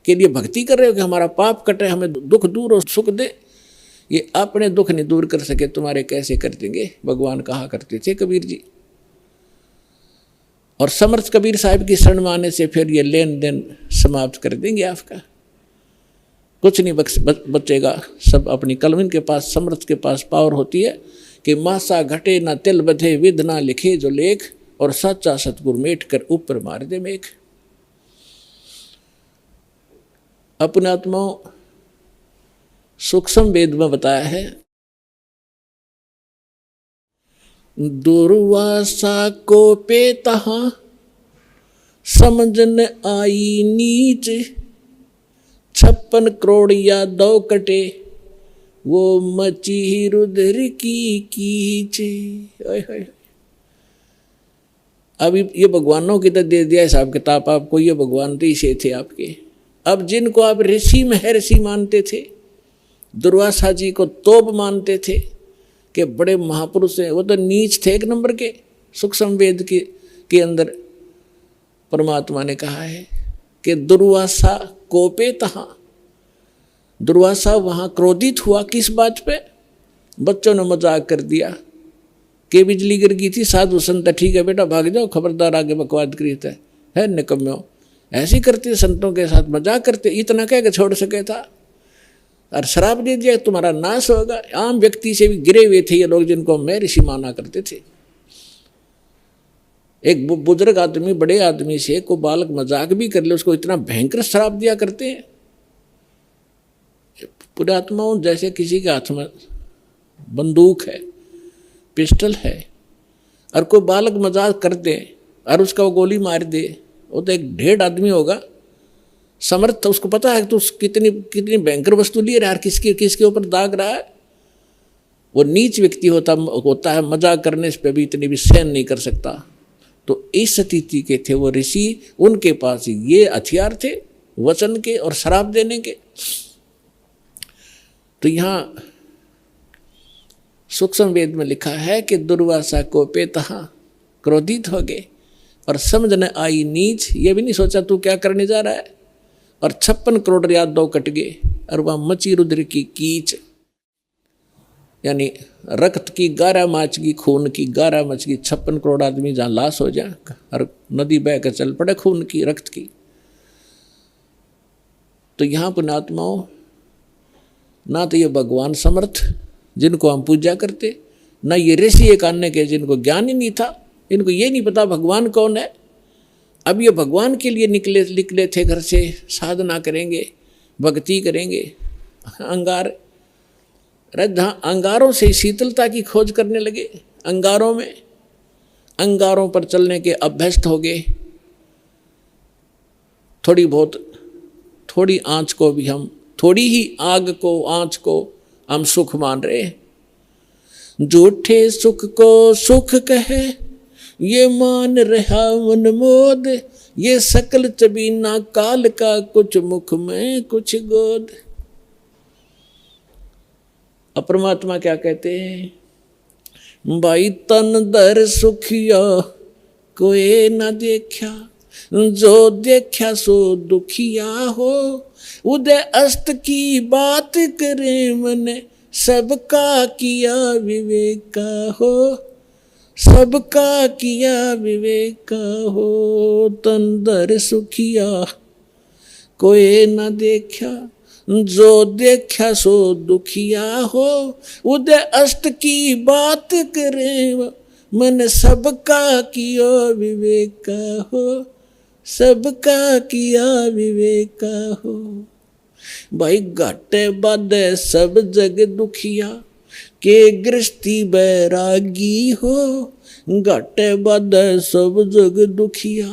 के लिए भक्ति कर रहे हो कि हमारा पाप कटे, हमें दुख दूर और सुख दे। ये अपने दुख नहीं दूर कर सके तुम्हारे कैसे कर देंगे, भगवान कहा करते थे कबीर जी। और समर्थ कबीर साहब की शरण में आने से फिर ये लेन देन समाप्त कर देंगे आपका, कुछ नहीं बचेगा, सब अपनी कलम। इनके पास, समर्थ के पास पावर होती है कि मासा घटे ना तिल बधे, विद ना लिखे जो लेख, और सच्चा सतगुरु मेट कर ऊपर मार दे मेघ। अपने आत्माओं सूक्ष्म वेद में बताया है, दुर्वासा को पे तहां समझन आई नीच, 56 करोड़ या 2 कटे वो मची रुद्र की कीच। अब ये भगवानों की तो दे दिया हिसाब किताब आपको, ये भगवान तो इसे थे आपके। अब जिनको आप ऋषि महर्षि मानते थे, दुर्वासा जी को तोप मानते थे कि बड़े महापुरुष हैं, वो तो नीच थे 1 नंबर के। सूक्ष्म वेद के अंदर परमात्मा ने कहा है कि दुर्वासा कोपे तहां, दुर्वासा वहां क्रोधित हुआ। किस बात पे? बच्चों ने मजाक कर दिया कि बिजली गिर गई थी, साधु संत ठीक है बेटा भाग जाओ, खबरदार आगे बकवाद करी है निकम्मो। ऐसे करते संतों के साथ मजाक करते, इतना कह के छोड़ सके था। और शराब दे दिया तुम्हारा नाश होगा। आम व्यक्ति से भी गिरे हुए थे ये लोग, जिनको मैं ऋषि माना करते थे। एक बुजुर्ग आदमी, बड़े आदमी से को बालक मजाक भी कर ले, उसको इतना भयंकर शराब दिया करते हैं। पुरात्माओं, जैसे किसी के हाथ में बंदूक है, पिस्टल है, और कोई बालक मजाक कर दे और उसका वो गोली मार दे, वो तो एक ढेर आदमी होगा समर्थ, तो उसको पता है कि तू कितनी भयंकर वस्तु लिए रहा है, किसके ऊपर दाग रहा है। वो नीच व्यक्ति होता है, मजाक करने पे भी इतनी भी सहन नहीं कर सकता। तो इस स्थिति के थे वो ऋषि, उनके पास ये हथियार थे वचन के और शराब देने के। तो यहाँ सूक्ष्म वेद में लिखा है कि दुर्वासा को पे तहां क्रोधित हो गए और समझ न आई नीच, ये भी नहीं सोचा तू क्या करने जा रहा है। और 56 करोड़ या 2 कट गए, और वह मची रुद्र की कीच, यानी रक्त की 11 माच की, खून की 11 मच की। 56 करोड़ आदमी जहाँ लाश हो जाए और नदी बह कर चल पड़े खून की, रक्त की। तो यहाँ पुण्यात्माओं, ना तो ये भगवान समर्थ जिनको हम पूजा करते, ना ये ऋषि एक अन्य के जिनको ज्ञान ही नहीं था, इनको ये नहीं पता भगवान कौन है। अब ये भगवान के लिए निकले थे घर से, साधना करेंगे, भक्ति करेंगे। अंगारों से शीतलता की खोज करने लगे। अंगारों पर चलने के अभ्यस्त हो गए। थोड़ी आँच को भी हम, थोड़ी ही आग को, आँच को हम सुख मान रहे। झूठे सुख को सुख कहे, ये मान रहा मन मोद, ये सकल चबीना काल का, कुछ मुख में कुछ गोद। परमात्मा क्या कहते हैं? भाई तन दर सुखिया कोई न देखा, जो देखा सो दुखिया हो। उदय अस्त की बात करे मन, सबका किया विवेका हो, सबका किया विवेका हो। तन दर सुखिया कोई न देखा, जो देखा सो दुखिया हो। उदय अस्त की बात करे मन, सबका किया विवेका हो, सबका किया विवेका हो। भाई घाटे बाधे सब जग दुखिया, के गृहस्थी बैरागी हो। घाटे बाधे सब जग दुखिया,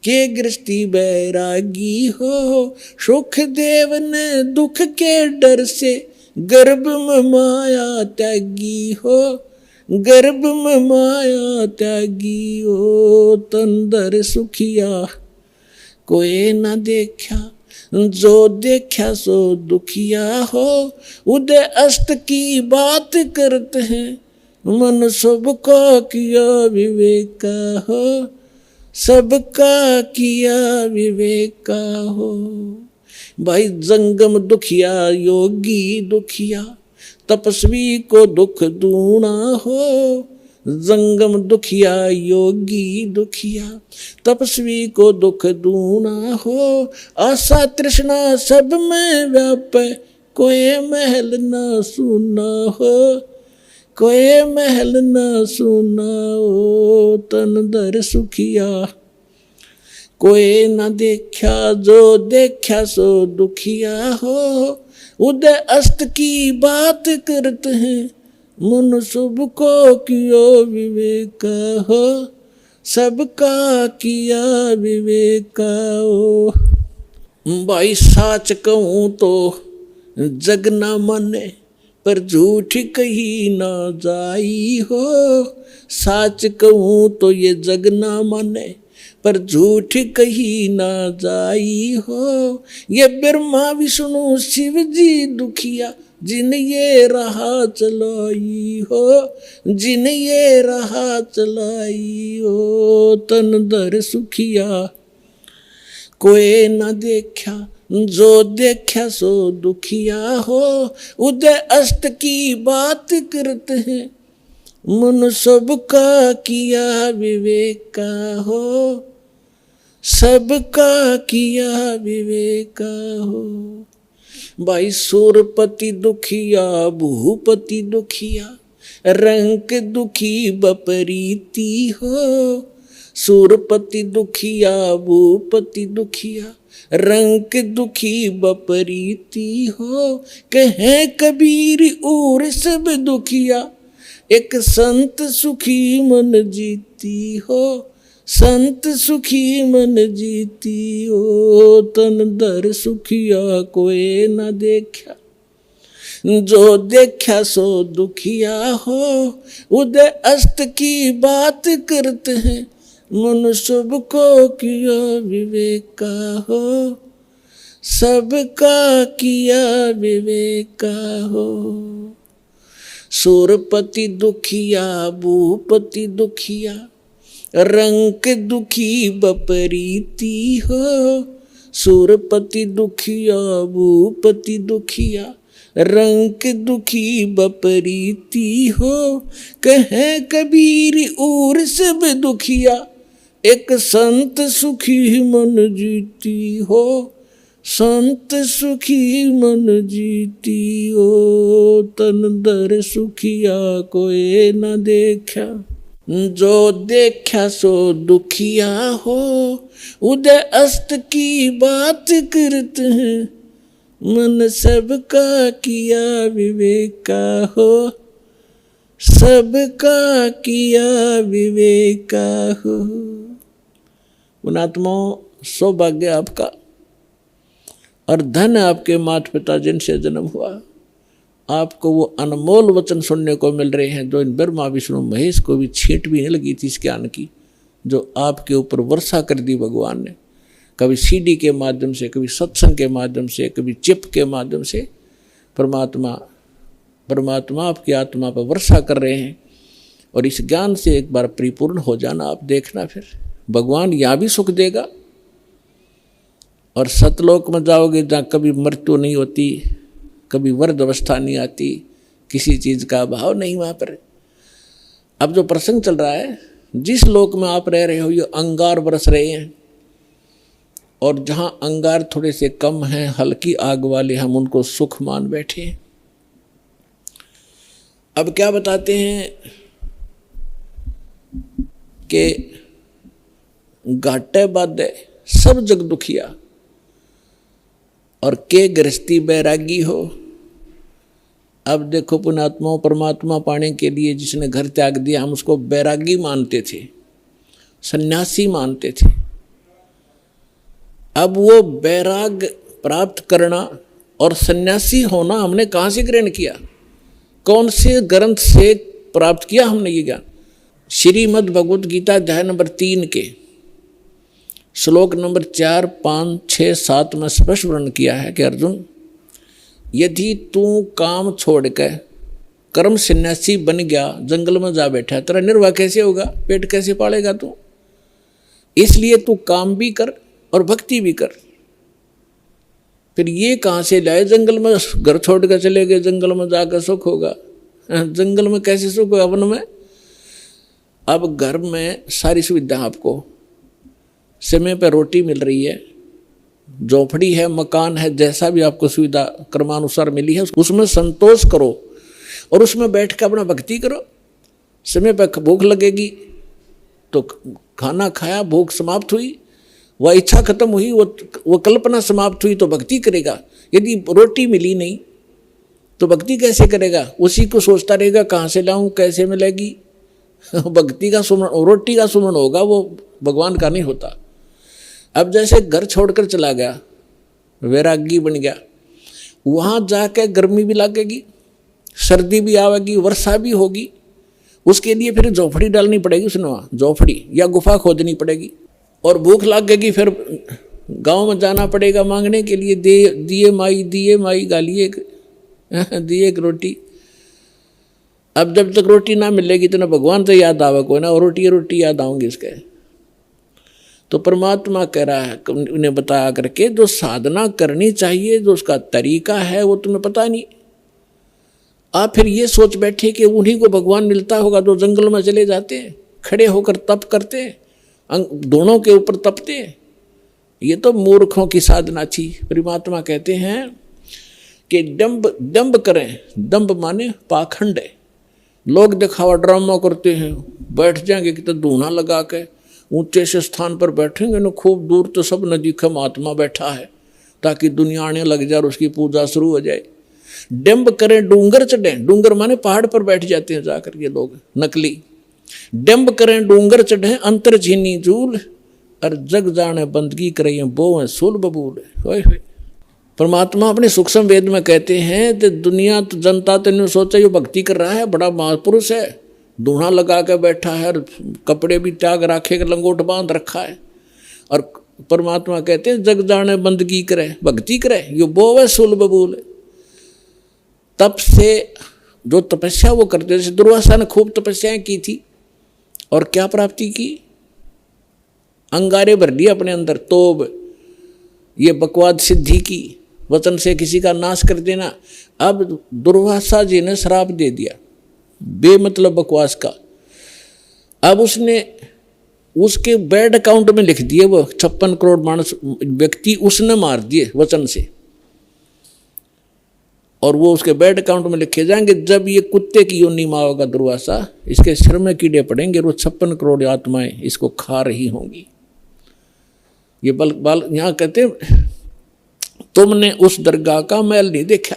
के गृहस्थी बैरागी हो। सुख देव ने दुख के डर से, गर्भ में माया त्यागी हो, गर्भ में माया त्यागी हो। तंदर सुखिया कोई न देखा, जो देखा सो दुखिया हो। उदय अस्त की बात करते हैं, मन सबका किया विवेक का हो, सबका किया विवेक का हो। भाई जंगम दुखिया योगी दुखिया, तपस्वी को दुख दूना हो। जंगम दुखिया योगी दुखिया, तपस्वी को दुख दूना हो। आशा तृष्णा सब में व्यापे, कोई महल न सुना हो, कोई महल न सुना हो। तन दर सुखिया कोई न देखा, जो देखा सो दुखिया हो। उदय अस्त की बात करते हैं, मन सबको किया विवेक हो, सबका किया विवेक हो। भाई साच कहूँ तो जग न माने, पर झूठ कही ना जाई हो। साच कहूँ तो ये जग न माने, पर झूठ कही ना जाई हो। ये ब्रह्मा विष्णु शिव जी दुखिया, जिन ये राह चलाई हो, जिन ये राह चलाई हो। तन दर सुखिया कोई न देखा, जो देखा सो दुखिया हो। उदय अस्त की बात करते हैं, मन सबका किया विवेक का हो, सबका किया विवेक हो। भाई सूरपति दुखिया भूपति दुखिया, रंक दुखी बपरीती हो। सूरपति दुखिया भूपति दुखिया, रंक दुखी बपरीती हो। कहे कबीर और सब दुखिया, एक संत सुखी मन जीती हो, संत सुखी मन जीती हो। तन दर सुखिया कोई न देखा, जो देखा सो दुखिया हो। उदय अस्त की बात करते हैं, मन सबको किया विवेक का हो, सबका किया विवेक का हो। सूरपति दुखिया भूपति दुखिया, रंक दुखी बपरीती हो। सूरपति दुखिया भूपति दुखिया, रंक दुखी बपरीती हो। कहे कबीर और सब दुखिया, एक संत सुखी मन जीती हो, संत सुखी मन जीती हो। तन दर सुखिया कोई न देखा, जो देखा सो दुखिया हो। उदय अस्त की बात करते हैं, मन सबका किया विवेक का हो, सबका किया विवेक का हो। पुणात्माओं, सौभाग्य आपका और धन आपके माता पिता जिनसे जन्म हुआ। आपको वो अनमोल वचन सुनने को मिल रहे हैं जो इन ब्रह्मा विष्णु महेश को भी छींट भी नहीं लगी थी इस ज्ञान की, जो आपके ऊपर वर्षा कर दी भगवान ने। कभी सीडी के माध्यम से, कभी सत्संग के माध्यम से, कभी चिप के माध्यम से परमात्मा आपकी आत्मा पर वर्षा कर रहे हैं। और इस ज्ञान से एक बार परिपूर्ण हो जाना, आप देखना फिर भगवान यहाँ भी सुख देगा और सतलोक में जाओगे जहाँ कभी मृत्यु नहीं होती, कभी वृद्ध अवस्था नहीं आती, किसी चीज़ का अभाव नहीं वहाँ पर। अब जो प्रसंग चल रहा है, जिस लोक में आप रह रहे हो ये अंगार बरस रहे हैं, और जहाँ अंगार थोड़े से कम हैं, हल्की आग वाले, हम उनको सुख मान बैठे हैं। अब क्या बताते हैं कि घाटे बाधे सब जग दुखिया, और के गृहस्थी बैरागी हो। अब देखो पुणात्माओं, परमात्मा पाने के लिए जिसने घर त्याग दिया, हम उसको बैरागी मानते थे, सन्यासी मानते थे। अब वो बैराग प्राप्त करना और सन्यासी होना हमने कहाँ से ग्रहण किया, कौन से ग्रंथ से प्राप्त किया हमने ये ज्ञान? श्रीमद् भगवद गीता अध्याय नंबर 3 के श्लोक नंबर 4, 5, 6, 7 में स्पष्ट वर्णन किया है कि अर्जुन, यदि तू काम छोड़कर कर्म सन्यासी बन गया, जंगल में जा बैठा, तेरा निर्वाह कैसे होगा, पेट कैसे पालेगा तू? इसलिए तू काम भी कर और भक्ति भी कर। फिर ये कहाँ से लाए, जंगल में घर छोड़ कर चले गए, जंगल में जाकर सुख होगा? जंगल में कैसे सुख होगा, वन में? अब घर में सारी सुविधा आपको, समय पर रोटी मिल रही है, झोपड़ी है, मकान है, जैसा भी आपको सुविधा क्रमानुसार मिली है उसमें संतोष करो और उसमें बैठ कर अपना भक्ति करो। समय पर भूख लगेगी तो खाना खाया, भूख समाप्त हुई, वह इच्छा खत्म हुई, वो कल्पना समाप्त हुई तो भक्ति करेगा। यदि रोटी मिली नहीं तो भक्ति कैसे करेगा? उसी को सोचता रहेगा कहाँ से लाऊं, कैसे मिलेगी। भक्ति का सुमन, रोटी का सुमन होगा, वो भगवान का नहीं होता। अब जैसे घर छोड़कर चला गया, वैरागी बन गया, वहाँ जाकर गर्मी भी लगेगी, सर्दी भी आवेगी, वर्षा भी होगी, उसके लिए फिर झोपड़ी डालनी पड़ेगी, उसने वहाँ झोपड़ी या गुफा खोदनी पड़ेगी। और भूख लगेगी, फिर गांव में जाना पड़ेगा मांगने के लिए, दिए माई गालिए दिए एक रोटी। अब जब तक रोटी ना मिलेगी तो ना भगवान तो याद आवे कोई ना, और रोटी याद आऊंगी इसके। तो परमात्मा कह रहा है उन्हें बताया करके, जो साधना करनी चाहिए, जो उसका तरीका है वो तुम्हें पता नहीं। आप फिर ये सोच बैठे कि उन्हीं को भगवान मिलता होगा जो जंगल में चले जाते हैं, खड़े होकर तप करते हैं, दोनों के ऊपर तपते हैं। ये तो मूर्खों की साधना थी। परमात्मा कहते हैं कि दंभ करें, दंभ माने पाखंड है। लोग दिखावा ड्रामा करते हैं, बैठ जाएंगे कि तो धूना लगा के ऊंचे से स्थान पर बैठेंगे ना, खूब दूर तो सब न दिखे महात्मा बैठा है, ताकि दुनिया आने लग जाए और उसकी पूजा शुरू हो जाए। डंब करें, डूंगर चढ़ें, डूंगर माने पहाड़ पर बैठ जाते हैं जाकर ये लोग नकली। डंब करें डूंगर चढ़ें, अंतर झीनी झूल, और जग जाने बंदगी करें बोवें सूल बबूल। परमात्मा अपने सूक्ष्म वेद में कहते हैं कि दुनिया तो जनता तो नहीं सोचा ये भक्ति कर रहा है, बड़ा महापुरुष है, दूल्हा लगा कर बैठा है, कपड़े भी त्याग रखे, लंगोट बांध रखा है। और परमात्मा कहते हैं जग जाने बंदगी करे, भक्ति करे, यो बोवे सूल बबूल। तप से जो तपस्या वो करते, जैसे दुर्वासा ने खूब तपस्याएं की थी और क्या प्राप्ति की, अंगारे भर लिए अपने अंदर, तोब ये बकवाद सिद्धि की, वचन से किसी का नाश कर देना। अब दुर्वासा जी ने श्राप दे दिया बेमतलब बकवास का। अब उसने उसके बैड अकाउंट में लिख दिए, वो 56 करोड़ मानस व्यक्ति उसने मार दिए वचन से, और वो उसके बैड अकाउंट में लिखे जाएंगे। जब ये कुत्ते की योनि में होगा दुर्वासा, इसके सिर में कीड़े पड़ेंगे, वो 56 करोड़ आत्माएं इसको खा रही होंगी। ये बाल यहाँ कहते तुमने उस दरगाह का मैल नहीं देखा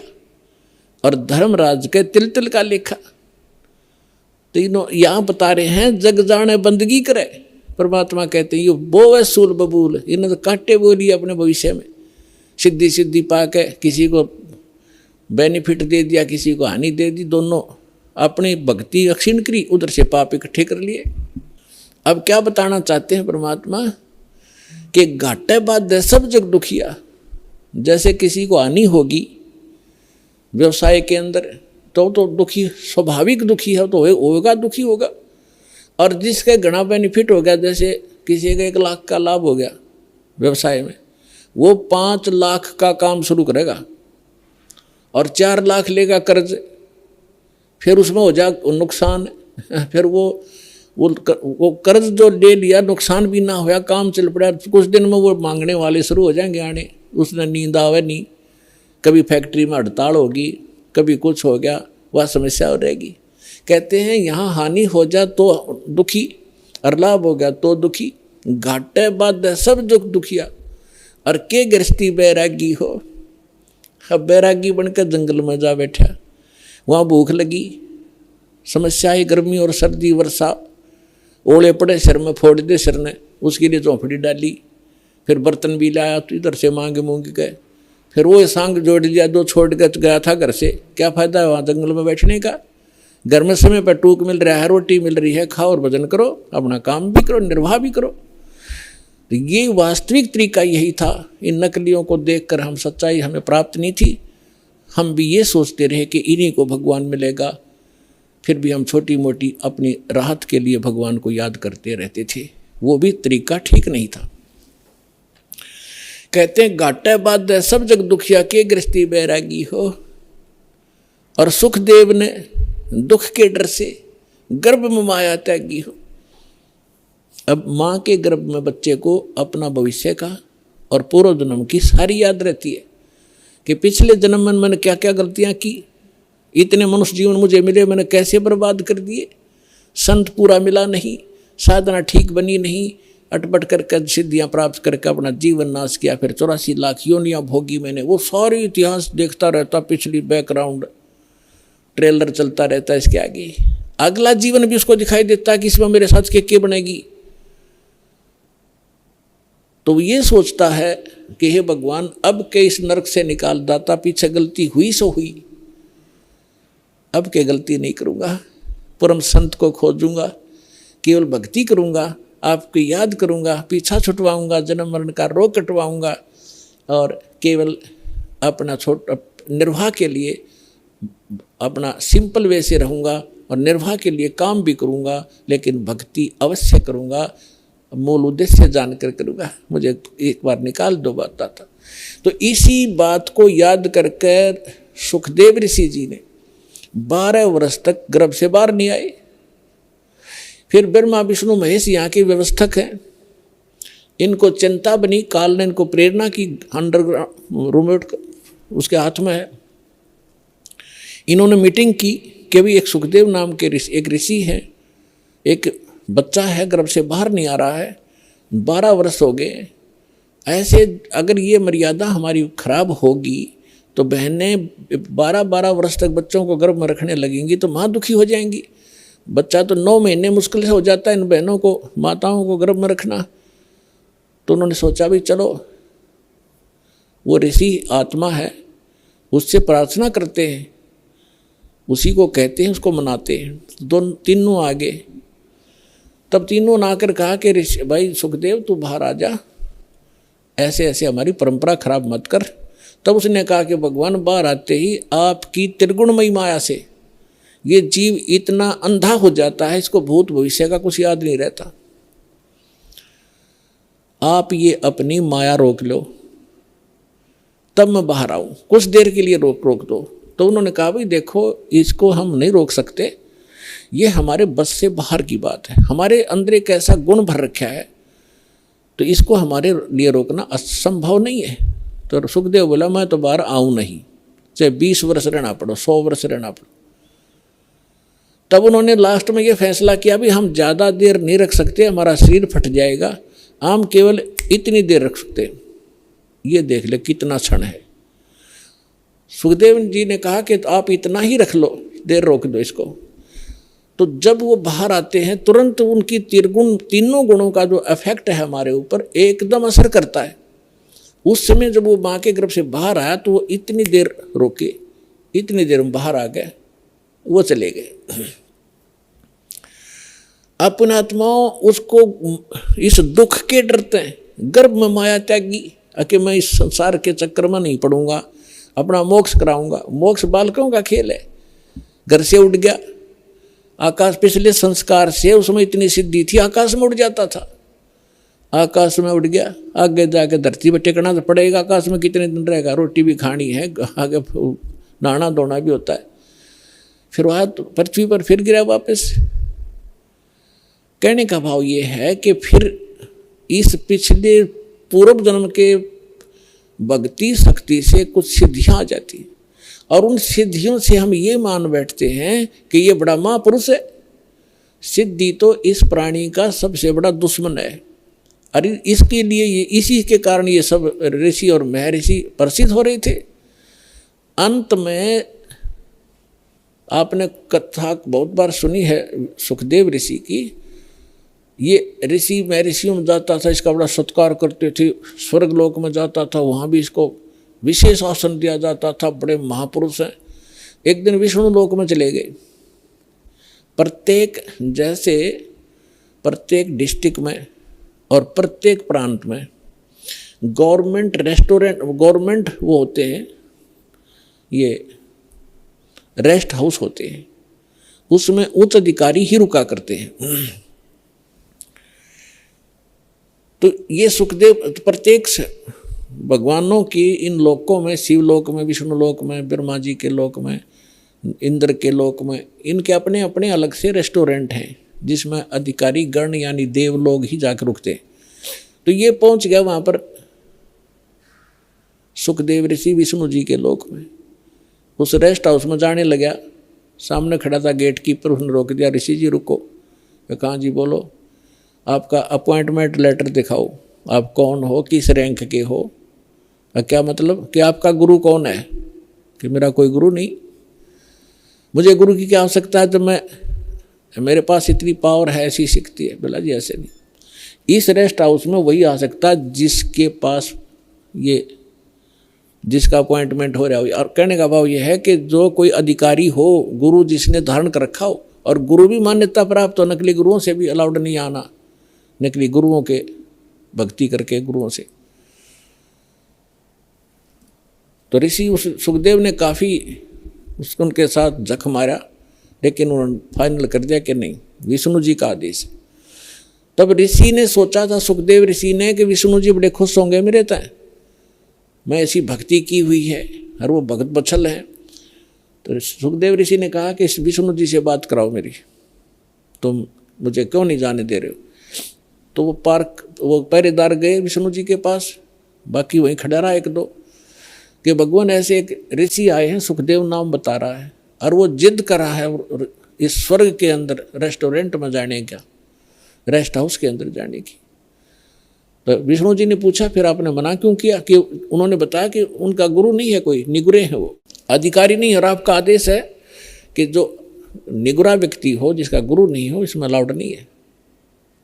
और धर्मराज के तिल तिल का लेखा। तीनों यहाँ बता रहे हैं जग जाने बंदगी करे। परमात्मा कहते हैं ये बोवे सूल बबूल, इन्होंने तो काटे बोली अपने भविष्य में, सिद्धि सिद्धि पा के किसी को बेनिफिट दे दिया, किसी को हानि दे दी, दोनों अपनी भक्ति अक्षीण करी, उधर से पाप इकट्ठे कर लिए। अब क्या बताना चाहते हैं परमात्मा कि घाटे बाद सब जग दुखिया। जैसे किसी को हानि होगी व्यवसाय के अंदर तो दुखी, स्वाभाविक दुखी है, तो होगा दुखी होगा। और जिसके घना बेनिफिट हो गया, जैसे किसी का 1 लाख का लाभ हो गया व्यवसाय में, वो 5 लाख का काम शुरू करेगा और 4 लाख लेगा कर्ज, फिर उसमें हो जाए नुकसान। फिर वो कर्ज जो ले लिया, नुकसान भी ना होया, काम चल पड़ा, कुछ दिन में वो मांगने वाले शुरू हो जाएंगे आने, उसने नींद आवे नहीं, कभी फैक्ट्री में हड़ताल होगी, कभी कुछ हो गया, वह समस्या हो रहेगी। कहते हैं यहाँ हानि हो जाए तो दुखी और लाभ हो गया तो दुखी, घाटे बाद सब दुखिया। और के गृहस्थी बैरागी हो, अब बैरागी बनकर जंगल में जा बैठा, वहाँ भूख लगी, समस्या है गर्मी और सर्दी वर्षा, ओले पड़े सिर में, फोड़ दे सिर ने, उसके लिए झोंपड़ी डाली, फिर बर्तन भी लाया तो इधर से मांगे मूंग गए, फिर वो सांग जोड़ लिया, 2 छोड़ कर गया था घर से, क्या फायदा है वहाँ जंगल में बैठने का। घर में समय पर टूक मिल रहा है, रोटी मिल रही है, खाओ और भजन करो, अपना काम भी करो, निर्वाह भी करो। तो ये वास्तविक तरीका यही था। इन नकलियों को देखकर हम सच्चाई हमें प्राप्त नहीं थी, हम भी ये सोचते रहे कि इन्हीं को भगवान मिलेगा, फिर भी हम छोटी मोटी अपनी राहत के लिए भगवान को याद करते रहते थे। वो भी तरीका ठीक नहीं था। कहते हैं घाटे बाद सब जग दुखिया के गृहस्थी बैरागी हो। और सुखदेव ने दुख के डर से गर्भ में माया त्यागी हो। अब माँ के गर्भ में बच्चे को अपना भविष्य का और पूर्व जन्म की सारी याद रहती है कि पिछले जन्म में मैंने क्या क्या गलतियां की, इतने मनुष्य जीवन मुझे मिले, मैंने कैसे बर्बाद कर दिए, संत पूरा मिला नहीं, साधना ठीक बनी नहीं, अटपट करके सिद्धियां प्राप्त करके अपना जीवन नाश किया, फिर 84 लाख योनियां भोगी मैंने। वो सारी इतिहास देखता रहता, पिछली बैकग्राउंड ट्रेलर चलता रहता है इसके आगे। अगला जीवन भी उसको दिखाई देता है कि इसमें मेरे साथ क्या बनेगी। तो ये सोचता है कि हे भगवान, अब के इस नरक से निकाल दाता, पीछे गलती हुई सो हुई, अब के गलती नहीं करूँगा, परम संत को खोजूंगा, केवल भक्ति करूँगा, आपकी याद करूँगा, पीछा छुटवाऊँगा, जन्म मरण का रोग कटवाऊँगा और केवल अपना निर्वाह के लिए अपना सिंपल वे से रहूँगा और निर्वाह के लिए काम भी करूँगा, लेकिन भक्ति अवश्य करूँगा, मूल उद्देश्य जानकर करूँगा, मुझे एक बार निकाल दो बात आता। तो इसी बात को याद करके सुखदेव ऋषि जी ने 12 वर्ष तक गर्भ से बाहर नहीं आए। फिर ब्रह्मा विष्णु महेश यहाँ के व्यवस्थक हैं, इनको चिंता बनी, काल ने इनको प्रेरणा की, अंडरग्राउंड रिमोट उसके हाथ में है। इन्होंने मीटिंग की कि भी एक सुखदेव नाम के एक ऋषि है, एक बच्चा है गर्भ से बाहर नहीं आ रहा है, 12 वर्ष हो गए, ऐसे अगर ये मर्यादा हमारी खराब होगी तो बहनें 12-12 वर्ष तक बच्चों को गर्भ में रखने लगेंगी तो माँ दुखी हो जाएंगी। बच्चा तो 9 महीने मुश्किल से हो जाता है इन बहनों को, माताओं को गर्भ में रखना। तो उन्होंने सोचा भी चलो वो ऋषि आत्मा है, उससे प्रार्थना करते हैं, उसी को कहते हैं, उसको मनाते हैं। तीनों आगे, तब तीनों ने आकर कहा कि ऋषि भाई सुखदेव तू बाहर आ जा, ऐसे ऐसे हमारी परंपरा खराब मत कर। तब उसने कहा कि भगवान बाहर आते ही आपकी त्रिगुणमयी माया से ये जीव इतना अंधा हो जाता है, इसको भूत भविष्य का कुछ याद नहीं रहता, आप ये अपनी माया रोक लो, तब मैं बाहर आऊं, कुछ देर के लिए रोक दो। तो उन्होंने कहा भाई देखो इसको हम नहीं रोक सकते, ये हमारे बस से बाहर की बात है, हमारे अंदर एक ऐसा गुण भर रखा है, तो इसको हमारे लिए रोकना असंभव नहीं है। तो सुखदेव बोला मैं तो बाहर आऊं नहीं, चाहे 20 वर्ष रहना पड़ो, 100 वर्ष रहना पड़ो। तब उन्होंने लास्ट में ये फैसला किया भी हम ज़्यादा देर नहीं रख सकते, हमारा शरीर फट जाएगा, हम केवल इतनी देर रख सकते। ये देख ले कितना क्षण है। सुखदेव जी ने कहा कि आप इतना ही रख लो, देर रोक दो इसको। तो जब वो बाहर आते हैं तुरंत उनकी तीनों गुणों का जो इफेक्ट है हमारे ऊपर एकदम असर करता है। उस समय जब वो माँ के गर्भ से बाहर आया तो वो इतनी देर रोके, इतनी देर में बाहर आ गए, वो चले गए। अपने आत्माओं उसको इस दुख के डरते हैं, गर्भ में माया त्यागी कि मैं इस संसार के चक्कर में नहीं पड़ूंगा, अपना मोक्ष कराऊंगा। मोक्ष बालकों का खेल है। घर से उठ गया आकाश, पिछले संस्कार से उसमें इतनी सिद्धि थी आकाश में उड़ जाता था, आकाश में उड़ गया, आगे जाके धरती पर टेकना तो पड़ेगा, आकाश में कितने दिन रहेगा, रोटी भी खानी है, आगे नहाना धोना भी होता है, फिर वह पृथ्वी पर फिर गिरा वापस। कहने का भाव ये है कि फिर इस पिछले पूर्व जन्म के भक्ति शक्ति से कुछ सिद्धियां आ जाती और उन सिद्धियों से हम ये मान बैठते हैं कि ये बड़ा महापुरुष है। सिद्धि तो इस प्राणी का सबसे बड़ा दुश्मन है। अरे इसके लिए ये, इसी के कारण ये सब ऋषि और महर्षि प्रसिद्ध हो रहे थे। अंत में आपने कथा बहुत बार सुनी है सुखदेव ऋषि की। ये ऋषि महर्षियों में जाता था, इसका बड़ा सत्कार करते थे, स्वर्ग लोक में जाता था, वहाँ भी इसको विशेष आसन दिया जाता था, बड़े महापुरुष हैं। एक दिन विष्णु लोक में चले गए। प्रत्येक डिस्ट्रिक्ट में और प्रत्येक प्रांत में गवर्नमेंट रेस्टोरेंट, गवर्नमेंट वो होते हैं, ये रेस्ट हाउस होते हैं, उसमें उच्च अधिकारी ही रुका करते हैं। तो ये सुखदेव प्रत्यक्ष भगवानों की इन लोकों में, शिवलोक में, विष्णु लोक में, ब्रह्मा जी के लोक में, इंद्र के लोक में, इनके अपने अपने अलग से रेस्टोरेंट हैं जिसमें अधिकारी गण यानी देव लोग ही जाकर रुकते। तो ये पहुंच गया वहां पर सुखदेव ऋषि विष्णु जी के लोक में। उस रेस्ट हाउस में जाने लगा, सामने खड़ा था गेट कीपर, उसने रोक दिया, ऋषि जी रुको। कहाँ जी बोलो, आपका अपॉइंटमेंट लेटर दिखाओ, आप कौन हो, किस रैंक के हो। क्या मतलब कि आपका गुरु कौन है? कि मेरा कोई गुरु नहीं, मुझे गुरु की क्या आवश्यकता है, तो मेरे पास इतनी पावर है, ऐसी शक्ति है। बोला जी ऐसे नहीं, इस रेस्ट हाउस में वही आ सकता है जिसके पास जिसका अपॉइंटमेंट हो रहा हो। और कहने का भाव यह है कि जो कोई अधिकारी हो, गुरु जिसने धारण कर रखा हो, और गुरु भी मान्यता प्राप्त हो, नकली गुरुओं से भी अलाउड नहीं आना, नकली गुरुओं के भक्ति करके गुरुओं से। तो ऋषि सुखदेव ने काफ़ी उनके साथ जख मारा, लेकिन उन्होंने फाइनल कर दिया कि नहीं, विष्णु जी का आदेश है। तब ऋषि ने सोचा था, सुखदेव ऋषि ने, कि विष्णु जी बड़े खुश होंगे मेरे तय, मैं ऐसी भक्ति की हुई है और वो भगत बछल है। तो सुखदेव ऋषि ने कहा कि विष्णु जी से बात कराओ मेरी, तुम मुझे क्यों नहीं जाने दे रहे हो। तो वो पहरेदार गए विष्णु जी के पास, बाकी वहीं खड़ा रहा एक दो, कि भगवान ऐसे एक ऋषि आए हैं, सुखदेव नाम बता रहा है, और वो जिद कर रहा है इस स्वर्ग के अंदर रेस्टोरेंट में जाने का, रेस्ट हाउस के अंदर जाने की। तो विष्णु जी ने पूछा फिर आपने मना क्यों किया? कि उन्होंने बताया कि उनका गुरु नहीं है, कोई निगुरे है, वो अधिकारी नहीं है, और आपका आदेश है कि जो निगुरा व्यक्ति हो, जिसका गुरु नहीं हो, इसमें अलाउड नहीं है।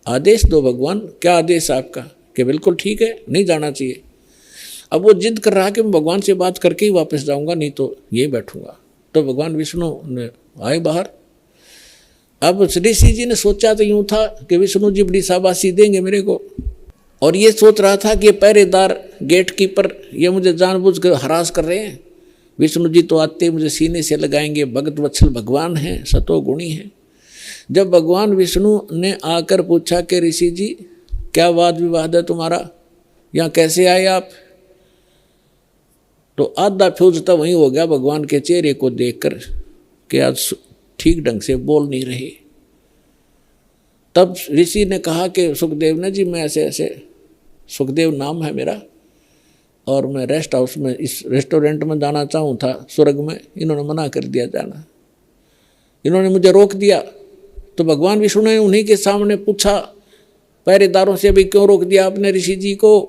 आदेश दो भगवान, क्या आदेश है आपका? कि बिल्कुल ठीक है, नहीं जाना चाहिए। अब वो जिद कर रहा कि मैं भगवान से बात करके ही वापस जाऊंगा, नहीं तो यही बैठूंगा। तो भगवान विष्णु ने आए बाहर। अब ऋषि जी ने सोचा तो यूं था कि विष्णु जी बड़ी शाबाशी देंगे मेरे को, और ये सोच रहा था कि पहरेदार गेट कीपर ये मुझे जानबूझ कर हरास कर रहे हैं, विष्णु जी तो आते मुझे सीने से लगाएंगे, भगत वत्सल भगवान हैं, सतो गुणी हैं। जब भगवान विष्णु ने आकर पूछा कि ऋषि जी क्या वाद विवाद है तुम्हारा, यहाँ कैसे आए आप, तो आधा फ्यूज तो वहीं हो गया भगवान के चेहरे को देखकर कि आज ठीक ढंग से बोल नहीं रहे। तब ऋषि ने कहा कि सुखदेव ने जी, मैं ऐसे ऐसे, सुखदेव नाम है मेरा, और मैं रेस्ट हाउस में, इस रेस्टोरेंट में जाना चाहूँ था स्वर्ग में, इन्होंने मना कर दिया जाना, इन्होंने मुझे रोक दिया। तो भगवान विष्णु ने उन्हीं के सामने पूछा पहरेदारों से, भी क्यों रोक दिया आपने ऋषि जी को?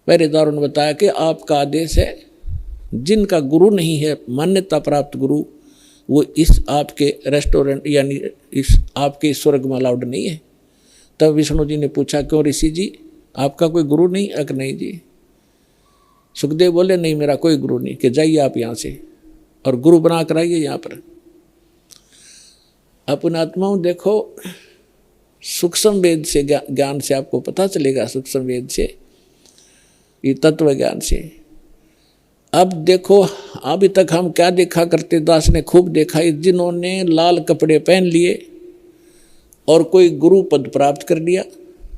पहरेदारों ने बताया कि आपका आदेश है, जिनका गुरु नहीं है, मान्यता प्राप्त गुरु, वो इस आपके रेस्टोरेंट यानी इस आपके स्वर्ग में अलाउड नहीं है। तब विष्णु जी ने पूछा क्यों ऋषि जी, आपका कोई गुरु नहीं? अक नहीं जी। सुखदेव बोले नहीं, मेरा कोई गुरु नहीं, कि जाइए आप यहाँ से और गुरु बना कर आइए यहाँ पर। अपने आत्माओं देखो, सूक्ष्म वेद से ज्ञान से आपको पता चलेगा, सूक्ष्म वेद से, ये तत्व ज्ञान से। अब देखो, अभी तक हम क्या देखा करते, दास ने खूब देखा, जिन्होंने लाल कपड़े पहन लिए और कोई गुरु पद प्राप्त कर लिया,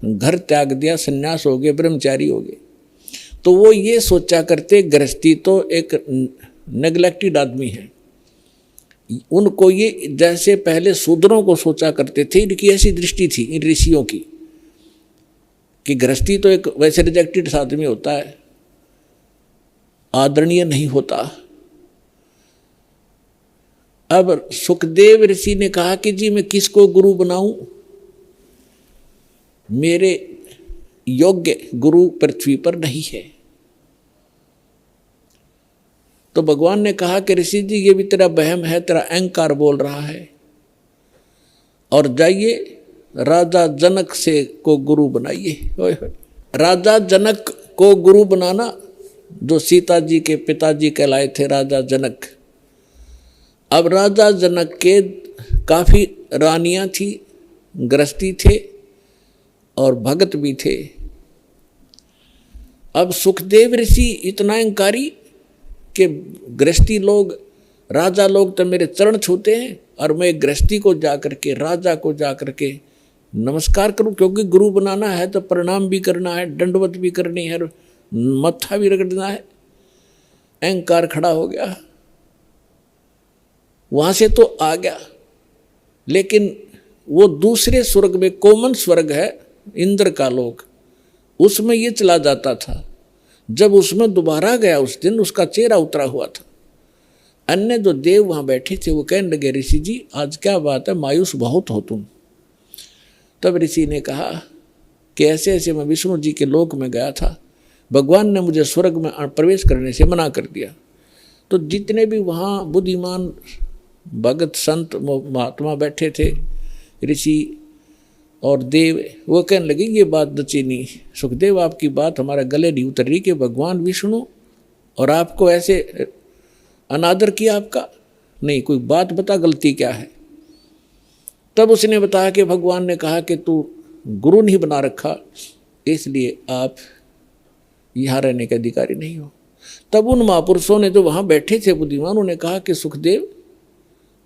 घर त्याग दिया, सन्यास हो गए, ब्रह्मचारी हो गए, तो वो ये सोचा करते गृहस्थी तो एक नेग्लेक्टेड आदमी है। उनको ये जैसे पहले शूद्रों को सोचा करते थे, इनकी ऐसी दृष्टि थी इन ऋषियों की कि गृहस्थी तो एक वैसे रिजेक्टेड आदमी होता है, आदरणीय नहीं होता। अब सुखदेव ऋषि ने कहा कि जी मैं किसको गुरु बनाऊं, मेरे योग्य गुरु पृथ्वी पर नहीं है। तो भगवान ने कहा कि ऋषि जी ये भी तेरा वहम है, तेरा अहंकार बोल रहा है, और जाइए राजा जनक से को गुरु बनाइए। राजा जनक को गुरु बनाना, जो सीता जी के पिताजी कहलाए थे राजा जनक। अब राजा जनक के काफ़ी रानियां थी, गृहस्थी थे और भगत भी थे। अब सुखदेव ऋषि इतना अहंकारी कि गृहस्थी लोग, राजा लोग तो मेरे चरण छूते हैं और मैं गृहस्थी को जाकर के, राजा को जाकर के नमस्कार करूं, क्योंकि गुरु बनाना है तो प्रणाम भी करना है, दंडवत भी करनी है, मत्था भी रगड़ना है। अहंकार खड़ा हो गया, वहां से तो आ गया, लेकिन वो दूसरे स्वर्ग में, कोमन स्वर्ग है इंद्र का लोक, उसमें ये चला जाता था। जब उसमें दोबारा गया उस दिन उसका चेहरा उतरा हुआ था। अन्य जो देव वहां बैठे थे वो कहने लगे, ऋषि जी आज क्या बात है, मायूस बहुत हो तुम। तब ऋषि ने कहा कि ऐसे ऐसे मैं विष्णु जी के लोक में गया था, भगवान ने मुझे स्वर्ग में प्रवेश करने से मना कर दिया। तो जितने भी वहाँ बुद्धिमान भगत संत महात्मा बैठे थे, ऋषि और देव, वो कहने लगे ये बात दचीनी सुखदेव, आपकी बात हमारा गले नहीं उतर रही कि भगवान विष्णु और आपको ऐसे अनादर किया आपका, नहीं कोई बात बता, गलती क्या है। तब उसने बताया कि भगवान ने कहा कि तू गुरु नहीं बना रखा, इसलिए आप यहाँ रहने के अधिकारी नहीं हो। तब उन महापुरुषों ने जो वहाँ बैठे थे बुद्धिमान, उन्होंने कहा कि सुखदेव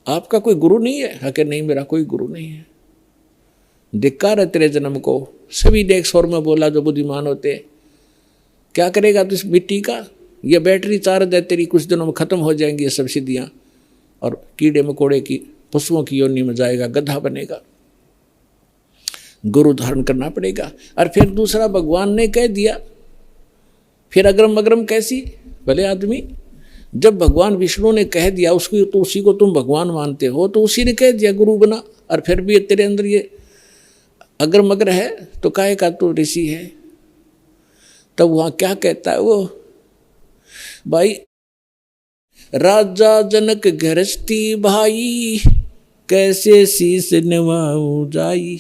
आपका कोई गुरु नहीं है? कि नहीं मेरा कोई गुरु नहीं है, धिक्कार है तेरे जन्म को। सभी ने एक स्वर में बोला जो बुद्धिमान होते, क्या करेगा तू इस मिट्टी का, ये बैटरी चार्ज है तेरी, कुछ दिनों में खत्म हो जाएंगी ये सब सिद्धियाँ, और कीड़े मकोड़े की पशुओं की योनि में जाएगा, गधा बनेगा, गुरु धारण करना पड़ेगा। और फिर दूसरा भगवान ने कह दिया, फिर अग्रम अग्रम कैसी भले आदमी, जब भगवान विष्णु ने कह दिया उसको, तो उसी को तुम भगवान मानते हो, तो उसी ने कह दिया गुरु बना, और फिर भी तेरे अंदर ये अगर मगर है तो काहे का तू ऋषि है। तब वहां क्या कहता है वो भाई, राजा जनक गृहस्थी भाई, कैसे शीस निभाऊं जाई।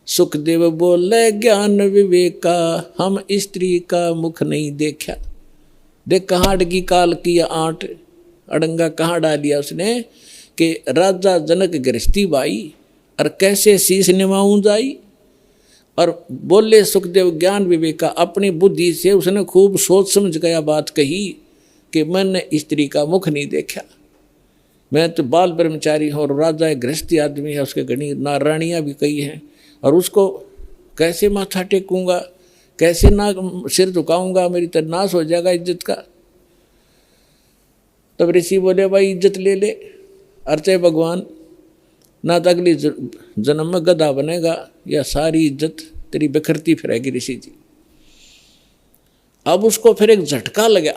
सुखदेव बोले ज्ञान विवेका, हम स्त्री का मुख नहीं देखा। देख कहाँ अड़गी काल की आंट, अड़ंगा कहाँ डालिया उसने, कि राजा जनक गृहस्थी भाई और कैसे शीश निभाऊं जाई। और बोले सुखदेव ज्ञान विवेका, अपनी बुद्धि से उसने खूब सोच समझ गया बात कही कि मैंने स्त्री का मुख नहीं देखा, मैं तो बाल ब्रह्मचारी हूँ और राजा है, गृहस्थी आदमी है, उसके घनी नारायणियाँ भी कई हैं, और उसको कैसे माथा टेकूंगा, कैसे ना सिर झुकाऊंगा, मेरी तो नाश हो जाएगा इज्जत का। तब ऋषि बोले भाई इज्जत ले ले, अर्चे भगवान ना तो अगली जन्म में गधा बनेगा, या सारी इज्जत तेरी बिखरती फिरेगी ऋषि जी। अब उसको फिर एक झटका लगा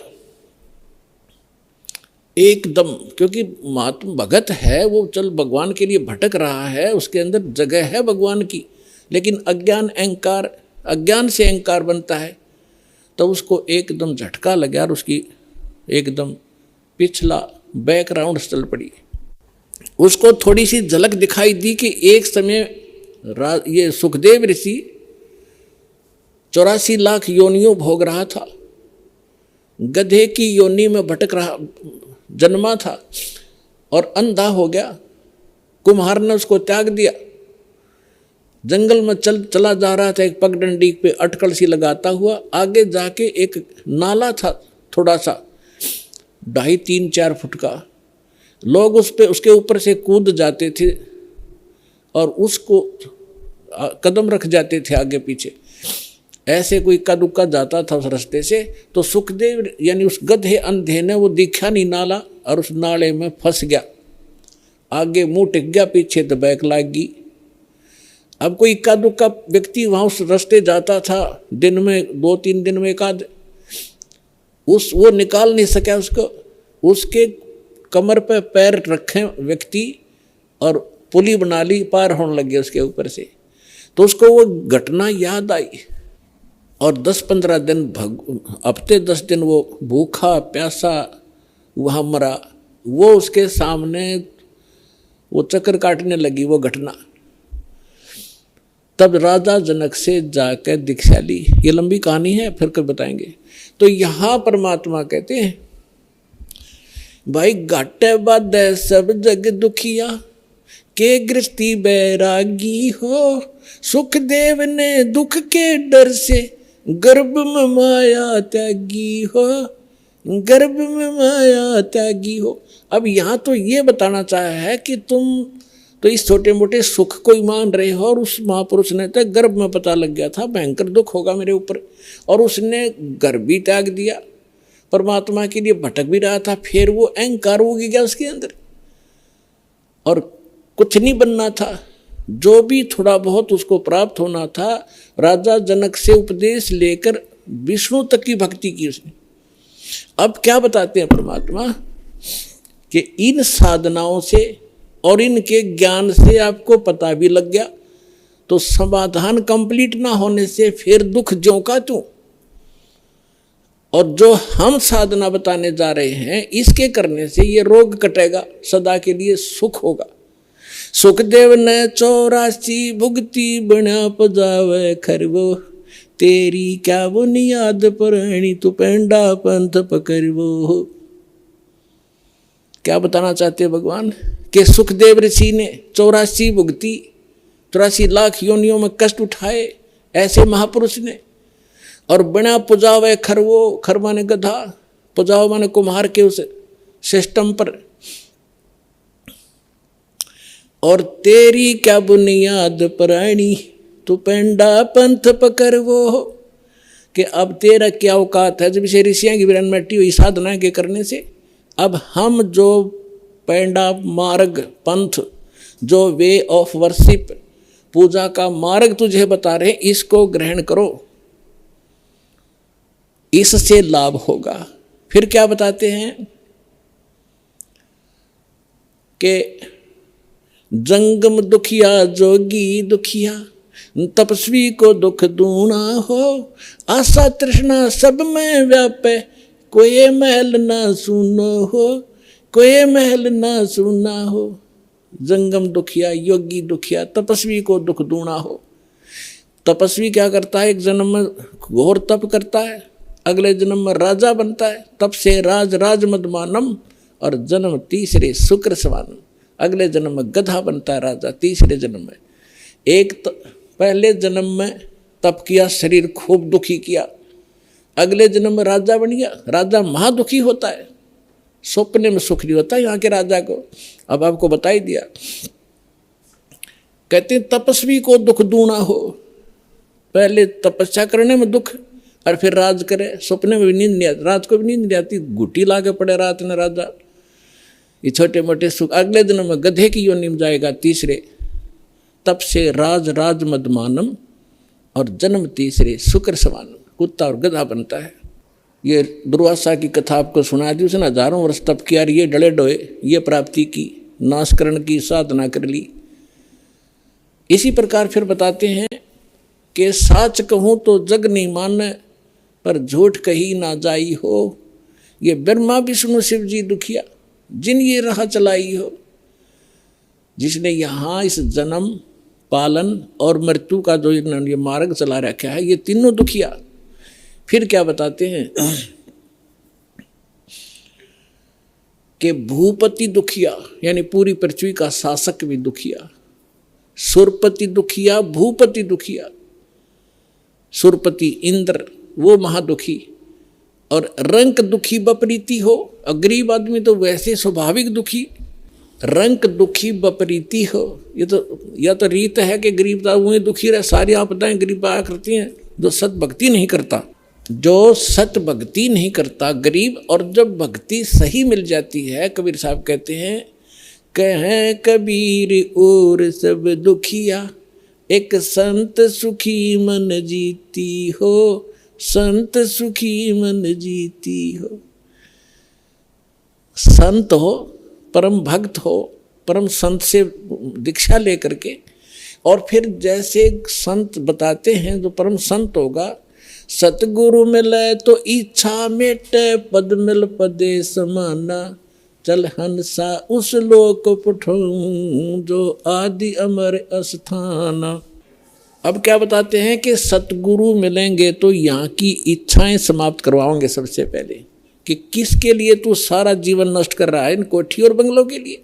एकदम, क्योंकि महात्मा भगत है वो, चल भगवान के लिए भटक रहा है, उसके अंदर जगह है भगवान की, लेकिन अज्ञान अहंकार, अज्ञान से अहंकार बनता है। तो उसको एकदम झटका लगा और उसकी एकदम पिछला बैकग्राउंड चल पड़ी। उसको थोड़ी सी झलक दिखाई दी कि एक समय ये सुखदेव ऋषि 84 लाख योनियों भोग रहा था, गधे की योनि में भटक रहा, जन्मा था और अंधा हो गया। कुम्हार ने उसको त्याग दिया, जंगल में चला जा रहा था, एक पगडंडी पे अटकल सी लगाता हुआ, आगे जाके एक नाला था थोड़ा सा 2.5-3-4 फुट का, लोग उस पे उसके ऊपर से कूद जाते थे और उसको कदम रख जाते थे आगे पीछे, ऐसे कोई इक्का दुक्का जाता था उस रास्ते से। तो सुखदेव यानी उस गधे अंधे ने वो दिखा नहीं नाला, और उस नाले में फंस गया, आगे मुंह टिक गया, पीछे दबैक लाग गई। अब कोई इक्का दुक्का व्यक्ति वहाँ उस रास्ते जाता था, दिन में 2-3 दिन में एक आध, वो निकाल नहीं सका उसको, उसके कमर पे पैर रखे व्यक्ति और पुली बना ली, पार होने लगे उसके ऊपर से। तो उसको वो घटना याद आई और 10-15 दिन हफ्ते 10 दिन वो भूखा प्यासा वहाँ मरा। वो उसके सामने वो चक्कर काटने लगी वो घटना। तब राजा जनक से जाकर दीक्षा ली। ये लंबी कहानी है, फिर कर बताएंगे। तो यहाँ परमात्मा कहते हैं भाई घाटे बाधे सब जग दुखिया, के गृहस्थी बैरागी हो। सुखदेव ने दुख के डर से गर्भ में माया त्यागी हो। गर्भ में माया त्यागी हो। अब यहाँ तो ये बताना चाहा है कि तुम तो इस छोटे मोटे सुख को ही मान रहे हो, और उस महापुरुष ने तो गर्भ में पता लग गया था भयंकर दुख होगा मेरे ऊपर, और उसने गर्भ भी त्याग दिया, परमात्मा के लिए भटक भी रहा था, फिर वो अहंकार हो गया उसके अंदर और कुछ नहीं बनना था। जो भी थोड़ा बहुत उसको प्राप्त होना था, राजा जनक से उपदेश लेकर विष्णु तक की भक्ति की उसने। अब क्या बताते हैं परमात्मा कि इन साधनाओं से और इनके ज्ञान से आपको पता भी लग गया, तो समाधान कंप्लीट ना होने से फिर दुख ज्यों का त्यों। और जो हम साधना बताने जा रहे हैं, इसके करने से ये रोग कटेगा, सदा के लिए सुख होगा। सुखदेव ने 84 भुगती बना पजावे खरवो, तेरी क्या बुनियाद परणी तू पेंडा पंथ पकड़वो। क्या बताना चाहते हैं भगवान कि सुखदेव ऋषि ने 84 भुगती, 84 लाख योनियों में कष्ट उठाए ऐसे महापुरुष ने, और बिना पुजावे खरवो, खर माने गधा, पुजाओ माने कुम्हार के उस सिस्टम पर, और तेरी क्या बुनियाद प्राणी तू पेंडा पंथ पकड़वो, कि अब तेरा क्या औकात है। जब से ऋषियां की विरन मट्टी हुई साधना के करने से, अब हम जो पेंडा मार्ग पंथ, जो वे ऑफ वर्शिप, पूजा का मार्ग तुझे बता रहे, इसको ग्रहण करो, इससे लाभ होगा। फिर क्या बताते हैं कि जंगम दुखिया जोगी दुखिया, तपस्वी को दुख दूना हो, आशा तृष्णा सब में व्यापे, कोई महल ना सुनो हो, कोई महल ना सुना हो। जंगम दुखिया, योगी दुखिया, तपस्वी को दुख दूना हो। तपस्वी क्या करता है, एक जन्म में घोर तप करता है, अगले जन्म में राजा बनता है, तप से राज मदमानम, और जन्म तीसरे शुक्र सवानम, अगले जन्म में गधा बनता है राजा तीसरे जन्म में। एक पहले जन्म में तप किया, शरीर खूब दुखी किया, अगले जन्म में राजा बन गया, राजा महादुखी होता है, सपने में सुख नहीं होता यहाँ के राजा को। अब आपको बता ही दिया, कहते हैं तपस्वी को दुख दूना हो, पहले तपस्या करने में दुख, और फिर राज करे, सपने में भी नींद नहीं आती, रात को भी नींद नहीं आती, गुटी ला के पड़े रात में राजा, ये छोटे मोटे सुख। अगले जन्म में गधे की योनि में जाएगा तीसरे, तप से राज मदमानम, और जन्म तीसरे शुक्र सवानम, कुत्ता और गधा बनता है। ये दुर्वासा की कथा आपको सुना दी, उसने हजारों वर्ष तप किया, ये डले डोए, ये प्राप्ति की, नाशकरण की साधना कर ली। इसी प्रकार फिर बताते हैं कि साच कहूँ तो जग नहीं माने, पर झूठ कही ना जाई हो, ये ब्रह्मा विष्णु शिव जी दुखिया, जिन ये राह चलाई हो, जिसने यहाँ इस जन्म पालन और मृत्यु का जो ये मार्ग चला रखा है, ये तीनों दुखिया। फिर क्या बताते हैं कि भूपति दुखिया, यानी पूरी पृथ्वी का शासक भी दुखिया, सुरपति दुखिया, भूपति दुखिया। सुरपति इंद्र वो महादुखी, और रंक दुखी बपरीती हो, और गरीब आदमी तो वैसे स्वाभाविक दुखी, रंक दुखी बपरीती हो। ये तो या तो रीत है कि गरीब वही दुखी रहे, सारी आपदाएं गरीब आया करती हैं। जो सत भक्ति नहीं करता, जो सत भक्ति नहीं करता गरीब, और जब भक्ति सही मिल जाती है, कबीर साहब कहते हैं, कहें कबीर और सब दुखिया, एक संत सुखी मन जीती हो, संत सुखी मन जीती हो। संत हो, परम भक्त हो, परम संत से दीक्षा लेकर के, और फिर जैसे संत बताते हैं, जो परम संत होगा, सतगुरु मिले तो इच्छा मेटे, पद मिल पदे समाना, चल हंसा उस लोक पठाऊं, जो आदि अमर अस्थाना। अब क्या बताते हैं कि सतगुरु मिलेंगे तो यहाँ की इच्छाएं समाप्त करवाओगे सबसे पहले, कि किसके लिए तू सारा जीवन नष्ट कर रहा है, इन कोठी और बंगलों के लिए।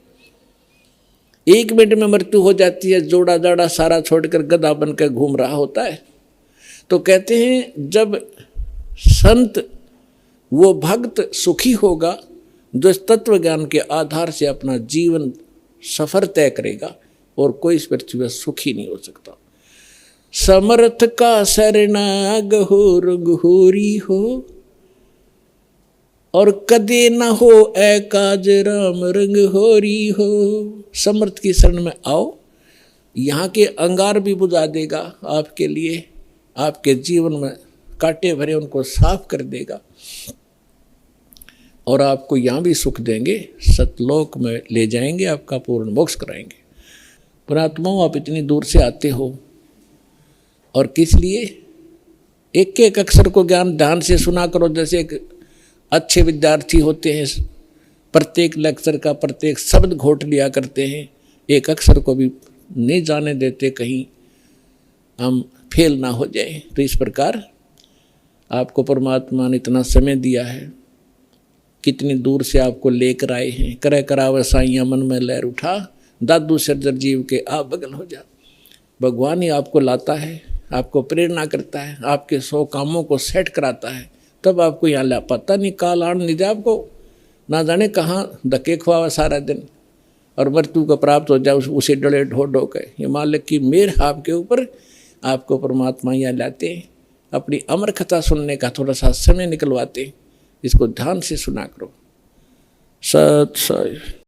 1 मिनट में मृत्यु हो जाती है, जोड़ा जाड़ा सारा छोड़कर गधा बनकर घूम रहा होता है। तो कहते हैं जब संत वो भक्त सुखी होगा जो इस तत्व ज्ञान के आधार से अपना जीवन सफर तय करेगा, और कोई इस पृथ्वी पर सुखी नहीं हो सकता। समर्थ का शरणाग हो रघुहोरी हो, और कदे न हो ए काज राम रंग होरी हो। समर्थ की शरण में आओ, यहाँ के अंगार भी बुझा देगा आपके लिए, आपके जीवन में कांटे भरे उनको साफ कर देगा, और आपको यहाँ भी सुख देंगे, सतलोक में ले जाएंगे, आपका पूर्ण मोक्ष कराएंगे। पुणात्माओं, आप इतनी दूर से आते हो और किस लिए? एक एक अक्षर को ज्ञान ध्यान से सुना करो। जैसे एक अच्छे विद्यार्थी होते हैं, प्रत्येक अक्षर का प्रत्येक शब्द घोट लिया करते हैं, एक अक्षर को भी नहीं जाने देते कहीं हम फेल ना हो जाए। तो इस प्रकार आपको परमात्मा ने इतना समय दिया है, कितनी दूर से आपको लेकर आए हैं। करे करावे साइया मन में लहर उठा, दादू सर्जर जीव के आप बगल हो जा। भगवान ही आपको लाता है, आपको प्रेरणा करता है, आपके 100 कामों को सेट कराता है, तब आपको यहाँ ला। पता नहीं काल आन नहीं जाए आपको, ना जाने कहाँ धक्के खुआवा सारा दिन और मृत्यु को प्राप्त हो जाए उसे डरे ढो ढो के। ये मालिक की मेहर आपके ऊपर, आपको परमात्मा यहाँ लाते हैं, अपनी अमर कथा सुनने का थोड़ा सा समय निकलवाते हैं। इसको ध्यान से सुना करो। सत साई।